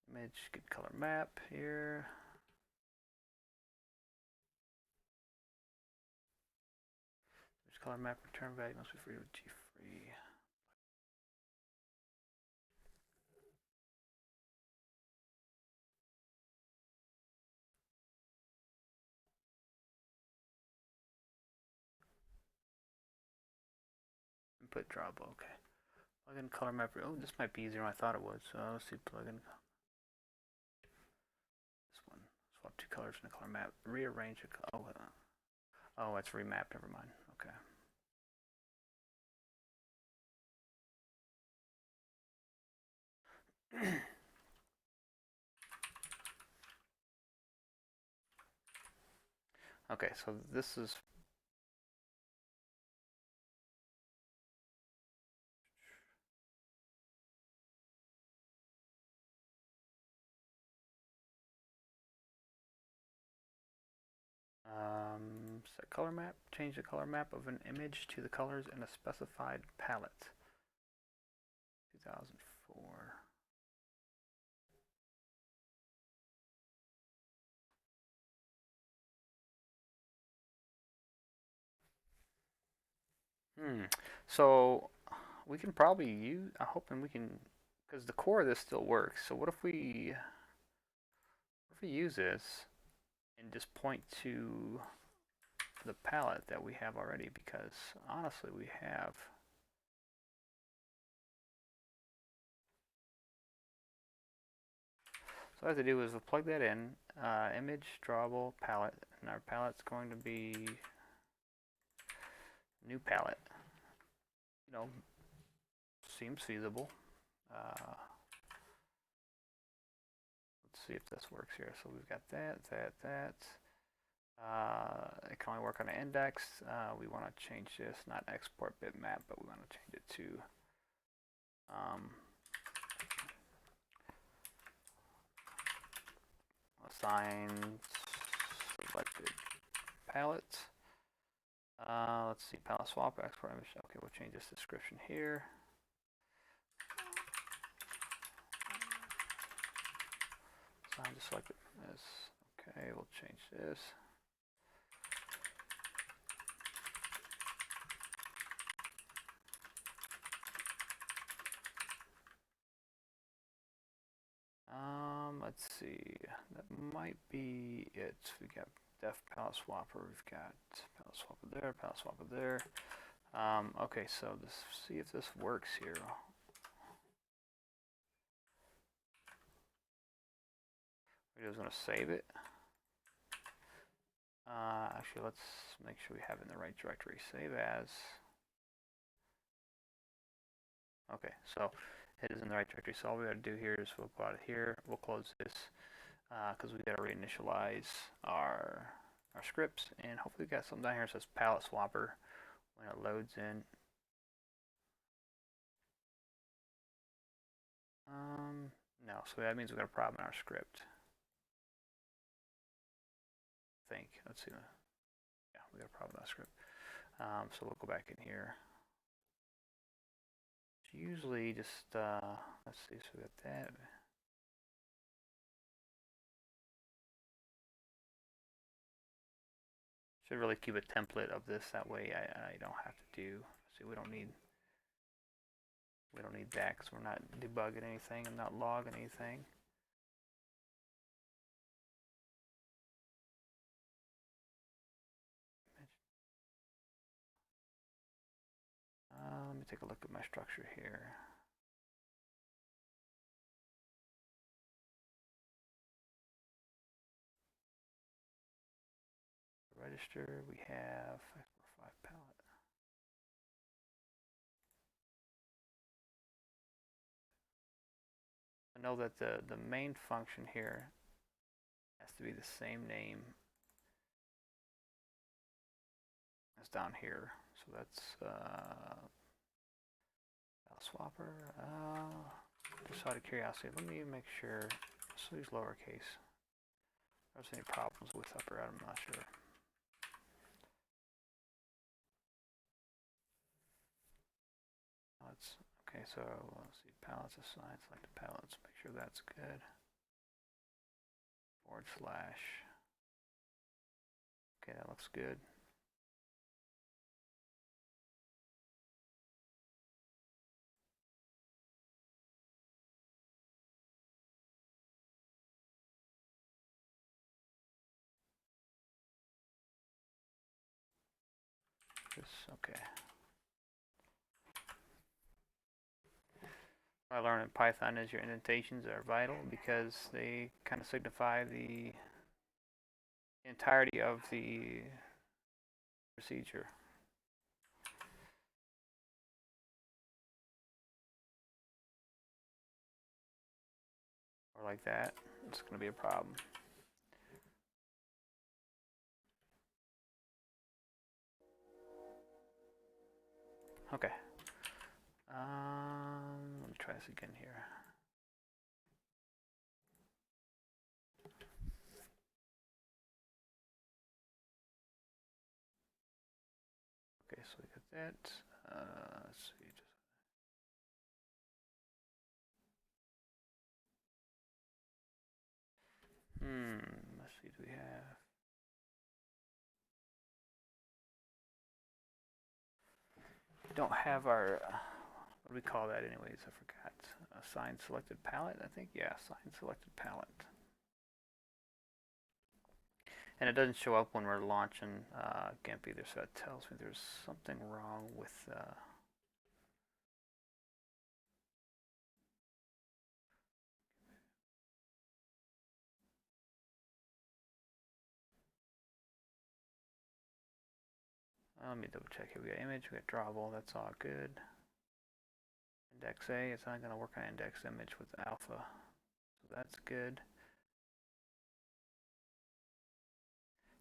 Image, get color map here. Image color map return value must be free with G-free. Input drawable, okay. Plugin color map. Oh, this might be easier than I thought it was. So let's see plugin. This one. Swap two colors in the color map. Rearrange a color. Oh, it's remapped. Never mind. Okay. Okay, so this is set color map. Change the color map of an image to the colors in a specified palette. 2004. So we can probably use. I'm hoping we can, because the core of this still works. So what if we use this and just point to the palette that we have already? Because honestly, we have. So what I have to do is we'll plug that in, image, drawable, palette, and our palette's going to be new palette. You know, seems feasible. Let's see if this works here. So we've got that. It can only work on an index. We want to change this, not export bitmap, but we want to change it to assign selected palette. Let's see, palette swap, export image. Okay, we'll change this description here. Assign to selected this. Okay, we'll change this. Let's see, that might be it. We got def palette swapper, we've got palette swapper there, palette swapper there. Okay, so let's see if this works here. We're just going to save it. Actually, let's make sure we have it in the right directory. Save as. Okay, so it is in the right directory. So all we got to do here is we'll go out of here. We'll close this because we got to reinitialize our scripts, and hopefully we got something down here that says palette swapper when it loads in. No, so that means we got a problem in our script. I think. Let's see. Yeah, we got a problem in our script. So we'll go back in here. It's usually just let's see. So we got that. Should really keep a template of this. That way I don't have to do. See, we don't need that because we're not debugging anything and not logging anything. Let me take a look at my structure here. Register, we have 5 palette. I know that the main function here has to be the same name as down here. So that's swapper. Just out of curiosity, let me make sure. Let's use lowercase. If there's any problems with upper, I'm not sure. Okay, so let's see, palettes assigned, select the palettes, make sure that's good. /. Okay, that looks good. Okay. What I learned in Python is your indentations are vital because they kind of signify the entirety of the procedure. Or like that, it's going to be a problem. Okay. Let me try this again here. Okay, so we got that. Let's see. Let's see. Do we have? Don't have our. What do we call that, anyways? I forgot. Assign selected palette. I think. Yeah, assign selected palette. And it doesn't show up when we're launching GIMP either, so that tells me there's something wrong with let me double check here. We got image, we got drawable, that's all good. Index A, it's not going to work on index image with alpha, so that's good.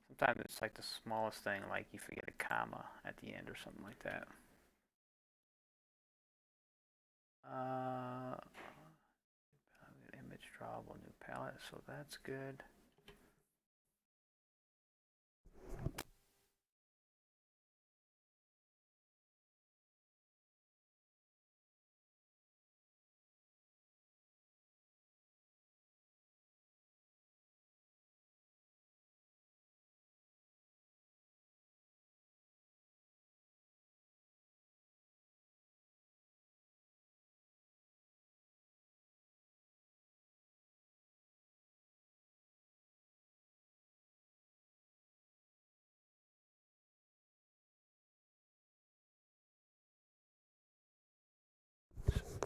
Sometimes it's like the smallest thing, like you forget a comma at the end or something like that. Image drawable, new palette, so that's good.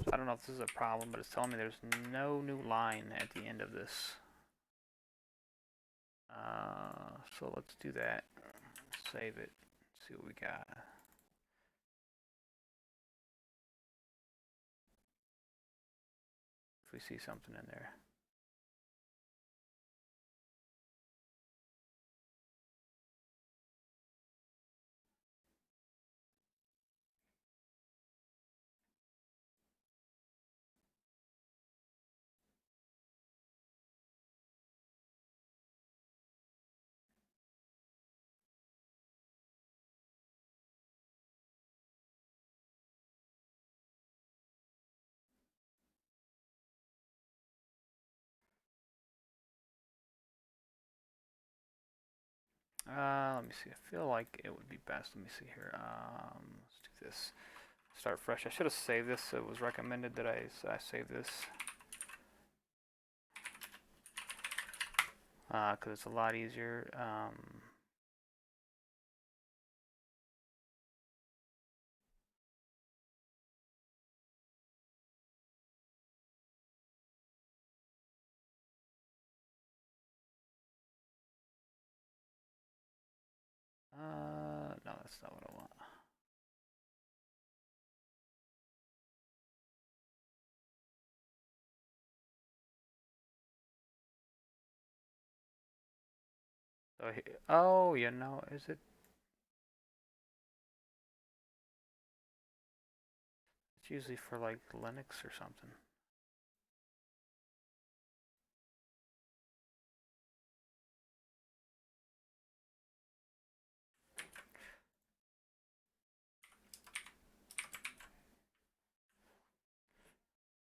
So I don't know if this is a problem, but it's telling me there's no new line at the end of this So let's do that. Save it. See what we got. If we see something in there. Let me see. I feel like it would be best. Let me see here. Let's do this. Start fresh. I should have saved this. It was recommended that I save this. Because it's a lot easier. No, that's not what I want. So, oh, you know, is it? It's usually for like Linux or something.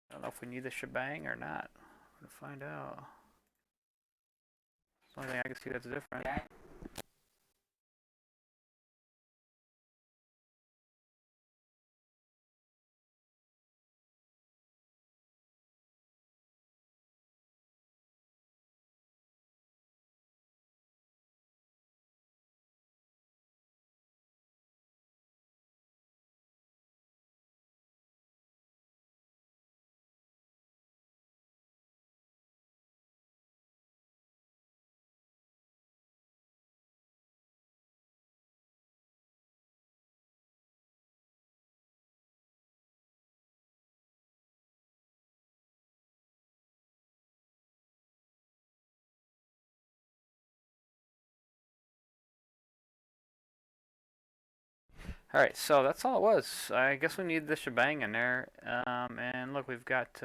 I don't know if we need the shebang or not. I'm gonna find out. It's the only thing I can see that's different. All right, so that's all it was. I guess we need the shebang in there. And look, we've got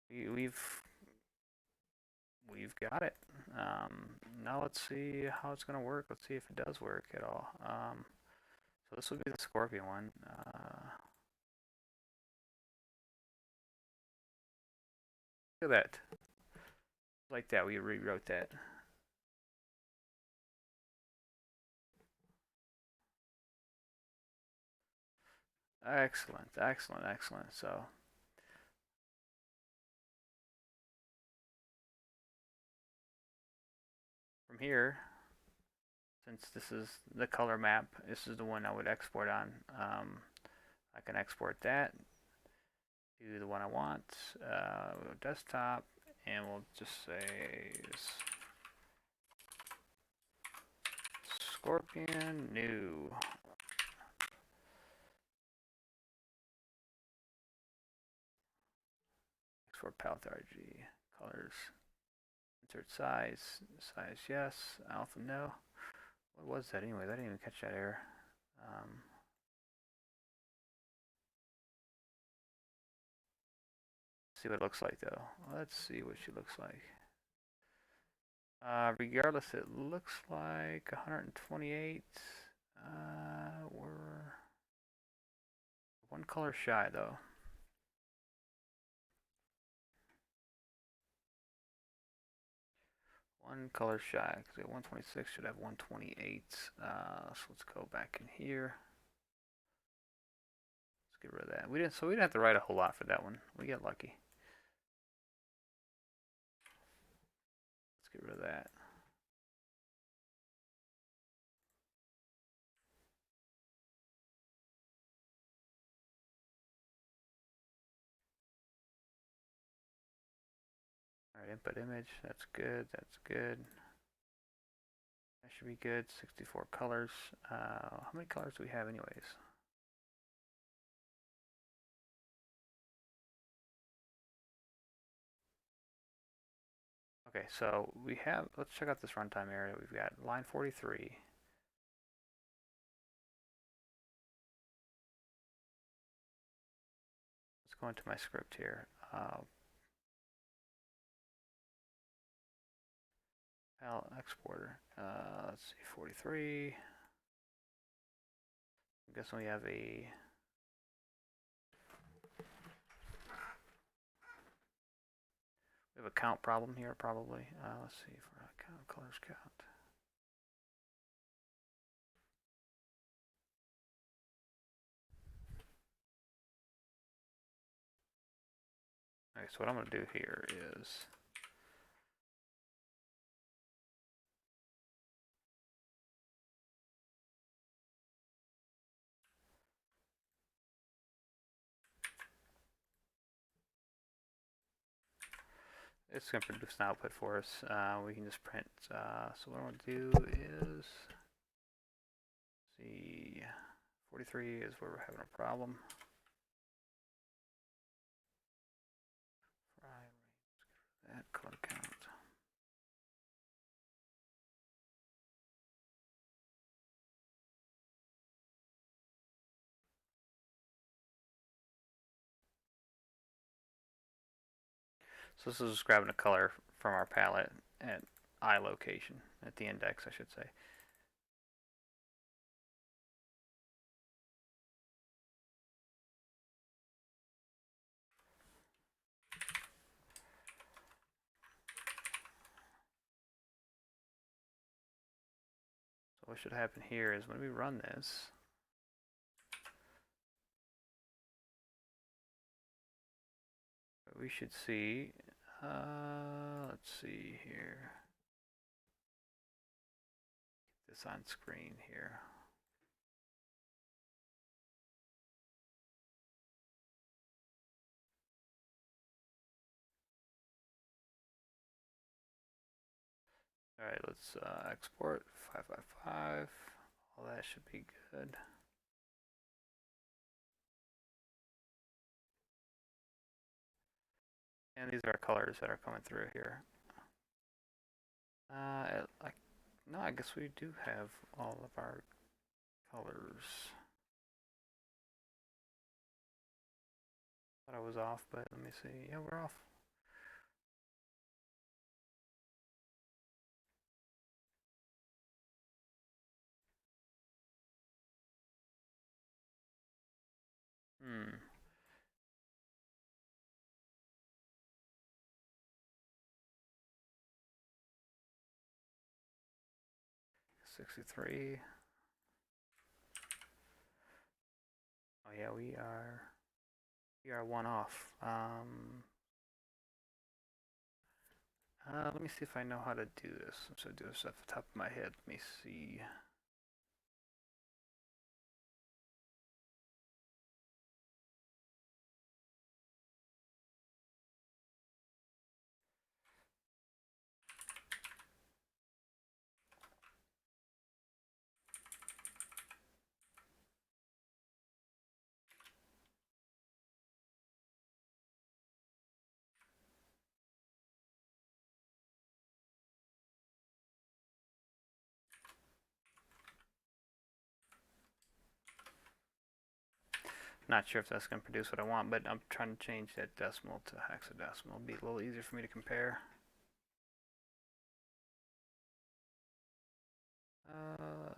we've got it. Now let's see how it's gonna work. Let's see if it does work at all. So this will be the scorpion one. Look at that. Like that, we rewrote that. Excellent, excellent, excellent. So from here, since this is the color map, this is the one I would export on. I can export that to the one I want. We'll go desktop, and we'll just say Scorpion new. Export palette RG colors. Insert size. Size yes. Alpha no. What was that anyway? I didn't even catch that error. See what it looks like though. Let's see what she looks like. Regardless, it looks like 128. We're one color shy though. One color shy because we have 126, should have 128. So let's go back in here. Let's get rid of that. We didn't have to write a whole lot for that one. We get lucky. Let's get rid of that. Alright, input image, that's good, that's good. That should be good, 64 colors. How many colors do we have anyways? Okay, so we have, let's check out this runtime area. We've got line 43. Let's go into my script here. Palette exporter. Let's see, 43. I guess we have a count problem here probably. Let's see for count colors count. Okay, so what I'm going to do here is it's going to produce an output for us. We can just print. So what I'm going to do is see, 43 is where we're having a problem. That color count. So this is just grabbing a color from our palette at I location, at the index, I should say. So what should happen here is when we run this, we should see, let's see here, get this on screen here. All right, let's export 555. All that should be good. And these are colors that are coming through here. No, I guess we do have all of our colors. Thought I was off, but let me see. Yeah, we're off. Hmm. 63. Oh yeah, we are one off. Let me see if I know how to do this. So do this off the top of my head. Let me see. Not sure if that's going to produce what I want, but I'm trying to change that decimal to hexadecimal. It'll be a little easier for me to compare.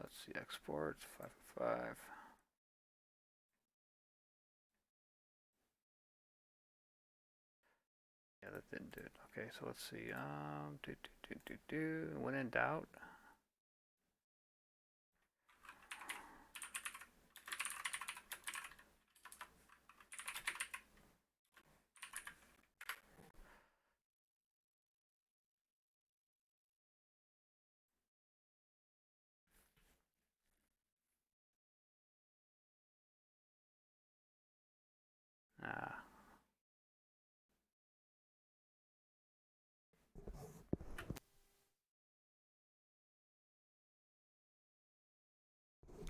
Let's see, export 555. Yeah, that didn't do it. Okay, so let's see. When in doubt. Ah.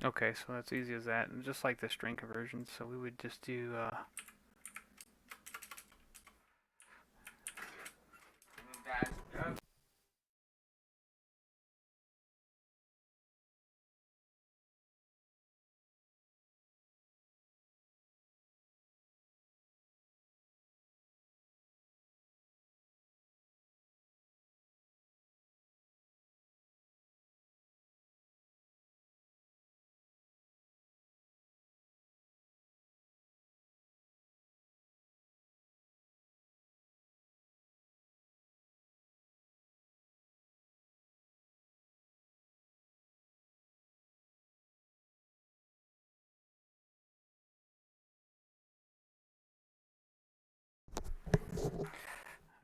Okay, so that's easy as that, and just like the string conversion, so we would just do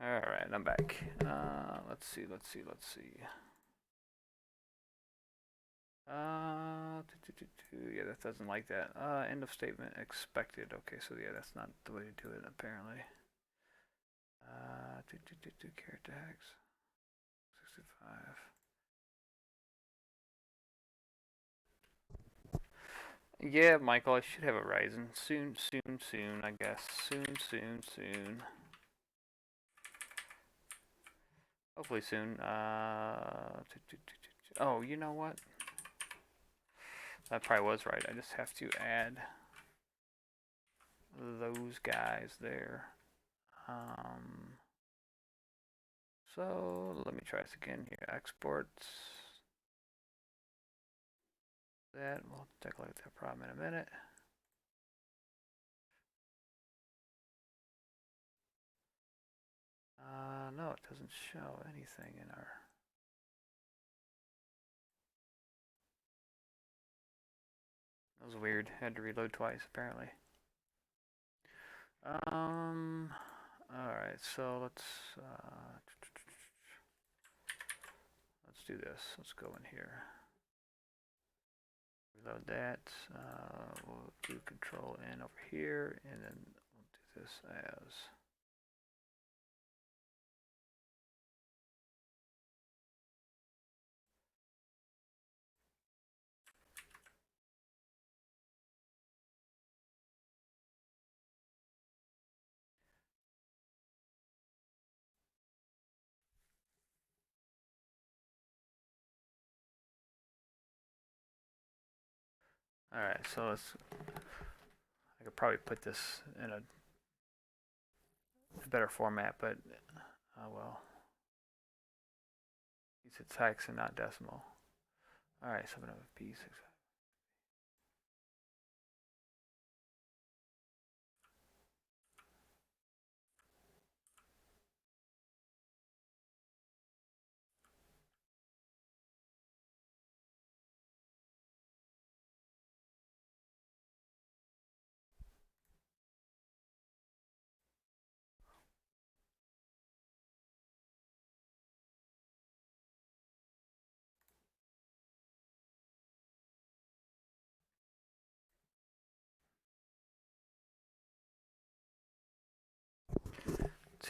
all right, I'm back. Let's see. Yeah, that doesn't like that. End of statement expected. Okay, so yeah, that's not the way to do it apparently. Character tags 65. Yeah, Michael, I should have a Ryzen soon. I guess soon. Hopefully soon. Oh, you know what? That probably was right. I just have to add those guys there. So let me try this again here. Exports. That we'll take a look at that problem in a minute. No, it doesn't show anything in our. That was weird. Had to reload twice apparently. All right. So let's do this. Let's go in here. Reload that. We'll do Control N over here, and then we'll do this as. All right, so let's. I could probably put this in a better format, but oh well. Use its hex and not decimal. All right, 7 of P6.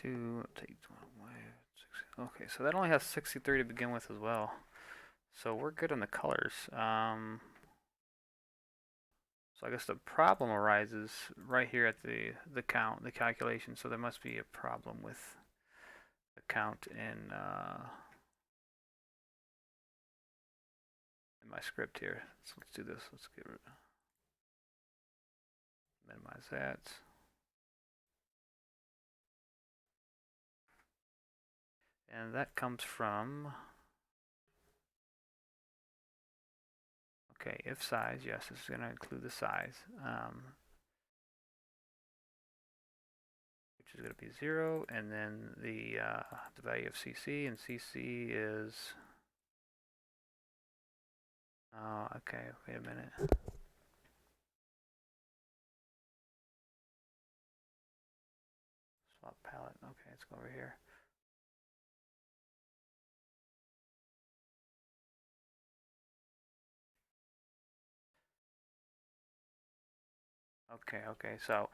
Take one away. Okay, so that only has 63 to begin with as well. So we're good on the colors. So I guess the problem arises right here at the count, the calculation. So there must be a problem with the count in my script here. So let's do this. Let's get rid, minimize that. And that comes from, okay, if size, yes, this is going to include the size, which is going to be 0, and then the value of CC, and CC is, okay, wait a minute. Swap palette, okay, let's go over here. Okay, so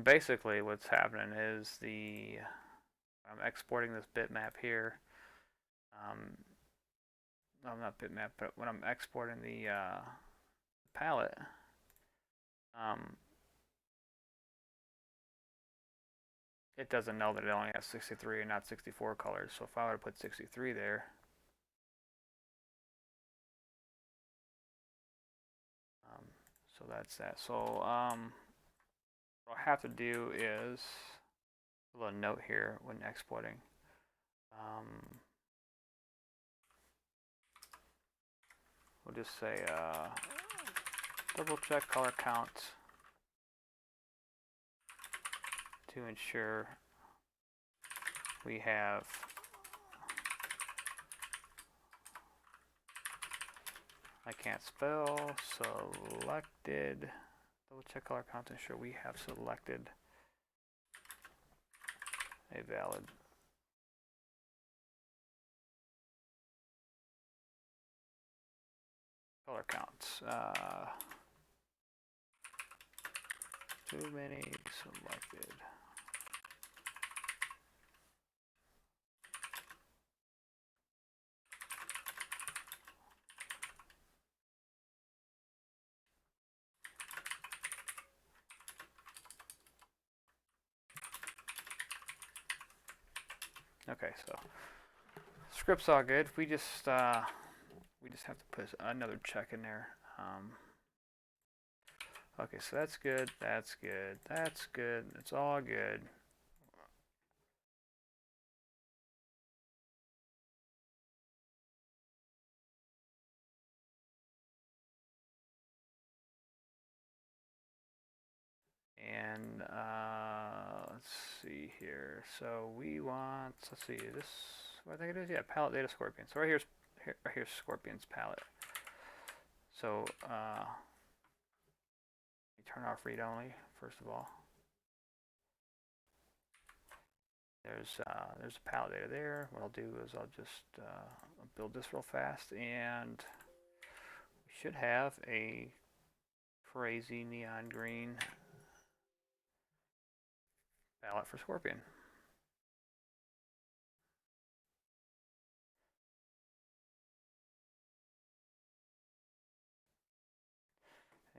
basically what's happening is I'm exporting this bitmap here. No, not bitmap, but when I'm exporting the palette, um, it doesn't know that it only has 63 and not 64 colors. So if I were to put 63 there, so that's that. So what I have to do is a little note here when exporting. We'll just say double check color count to ensure we have I can't spell selected. Double check color count to ensure we have selected a valid color counts. Too many selected. Okay, so script's all good. We just have to put another check in there. Okay, so that's good. That's good. That's good. It's all good. And let's see here. So we want, let's see, this, what I think it is, yeah, palette data scorpion. So right here's scorpion's palette. So we turn off read only first of all. There's a palette data there. What I'll do is I'll just build this real fast, and we should have a crazy neon green palette for scorpion.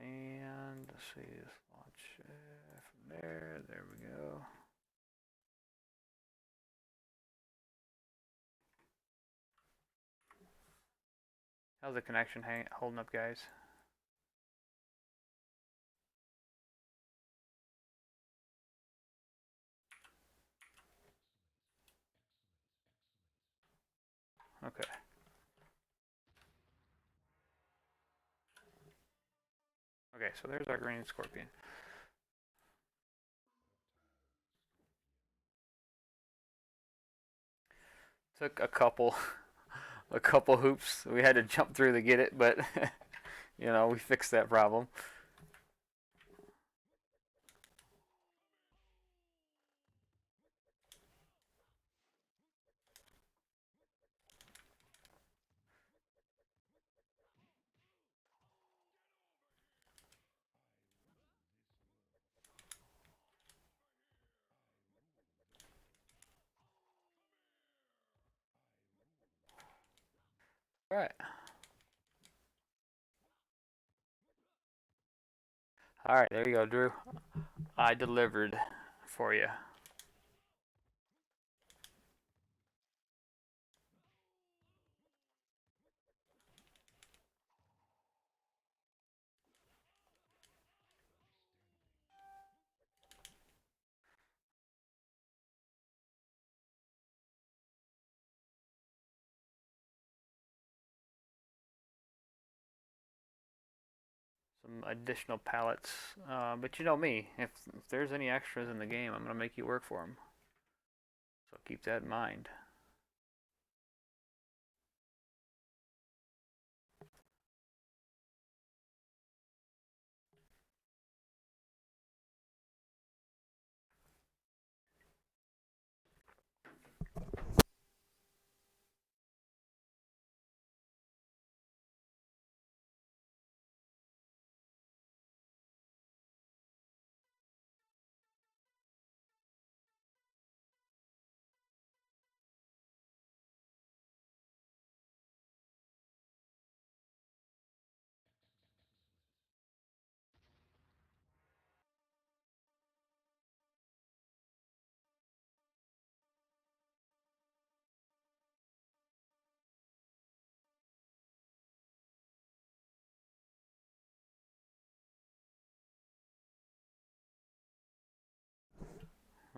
And let's see, let's launch from there. There we go. How's the connection holding up, guys? Okay. Okay, so there's our green scorpion. Took a couple hoops. We had to jump through to get it, but you know, we fixed that problem. All right. All right, there you go, Drew. I delivered for you. Some additional palettes. But you know me, if there's any extras in the game, I'm going to make you work for them. So keep that in mind.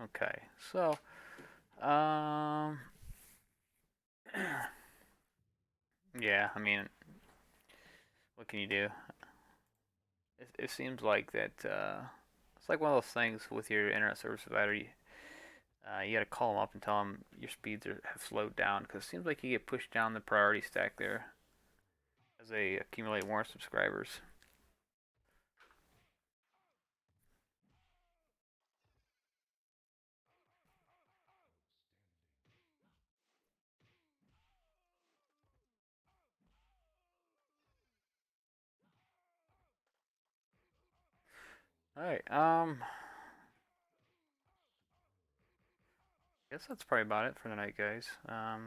Okay, so um, yeah, I mean, what can you do? It seems like that it's like one of those things with your internet service provider. You got to call them up and tell them your speeds have slowed down because it seems like you get pushed down the priority stack there as they accumulate more subscribers. All right. Guess that's probably about it for tonight, guys. I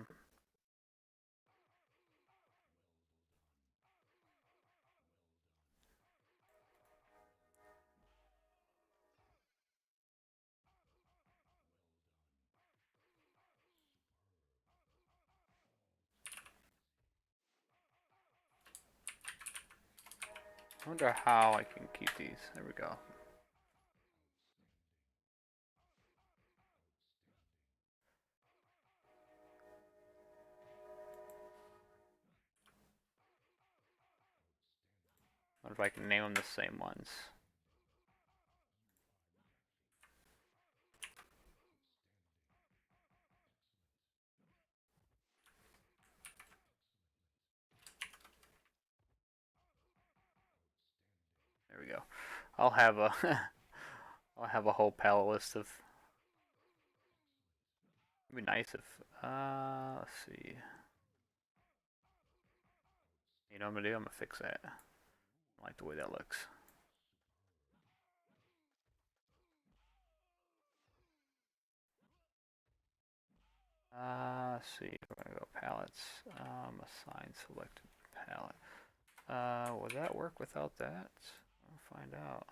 wonder how I can keep these. There we go. What if I can name them the same ones? There we go. I'll have a I'll have a whole palette list of. It'd be nice if let's see. You know what I'm gonna do? I'm gonna fix that. I like the way that looks. Let's see. We're gonna go palettes. Assign selected palette. Would that work without that? I'll find out.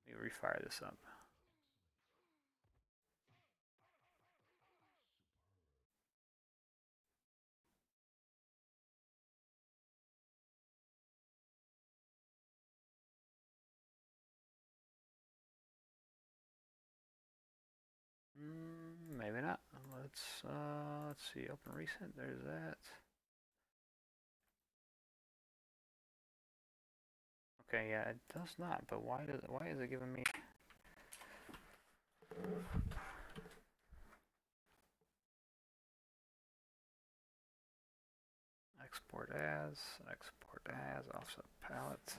Let me refire this up. Maybe not. Let's see. Open recent. There's that. Okay, yeah, it does not. But why is it giving me? Export as offset palette.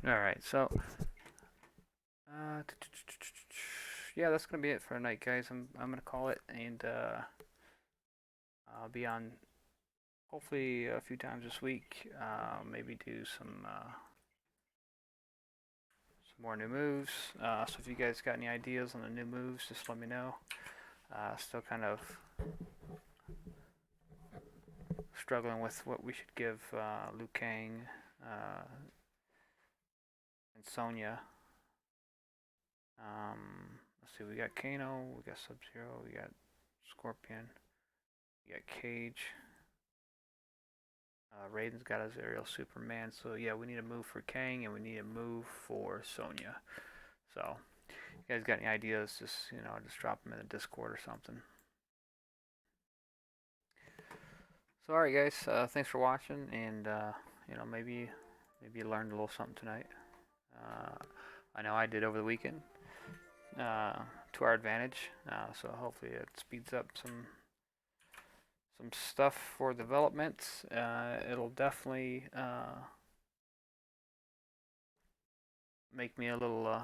All right, so uh, yeah, that's gonna be it for tonight, guys. I'm gonna call it, and I'll be on hopefully a few times this week. Maybe do some more new moves. So if you guys got any ideas on the new moves, just let me know. Still kind of struggling with what we should give Liu Kang and Sonya. Let's see, we got Kano, we got Sub Zero, we got Scorpion, we got Cage. Raiden's got his aerial Superman, so yeah, we need a move for Kang and we need a move for Sonya. So, you guys got any ideas? Just drop them in the Discord or something. So, all right, guys, thanks for watching, and maybe you learned a little something tonight. I know I did over the weekend, to our advantage. So hopefully it speeds up some stuff for development. It'll definitely make me a little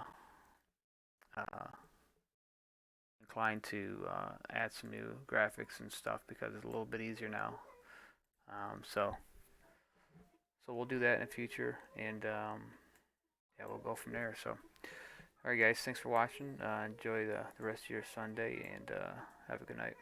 inclined to add some new graphics and stuff because it's a little bit easier now. So we'll do that in the future, and yeah, we'll go from there. So, all right, guys, thanks for watching. Enjoy the rest of your Sunday, and have a good night.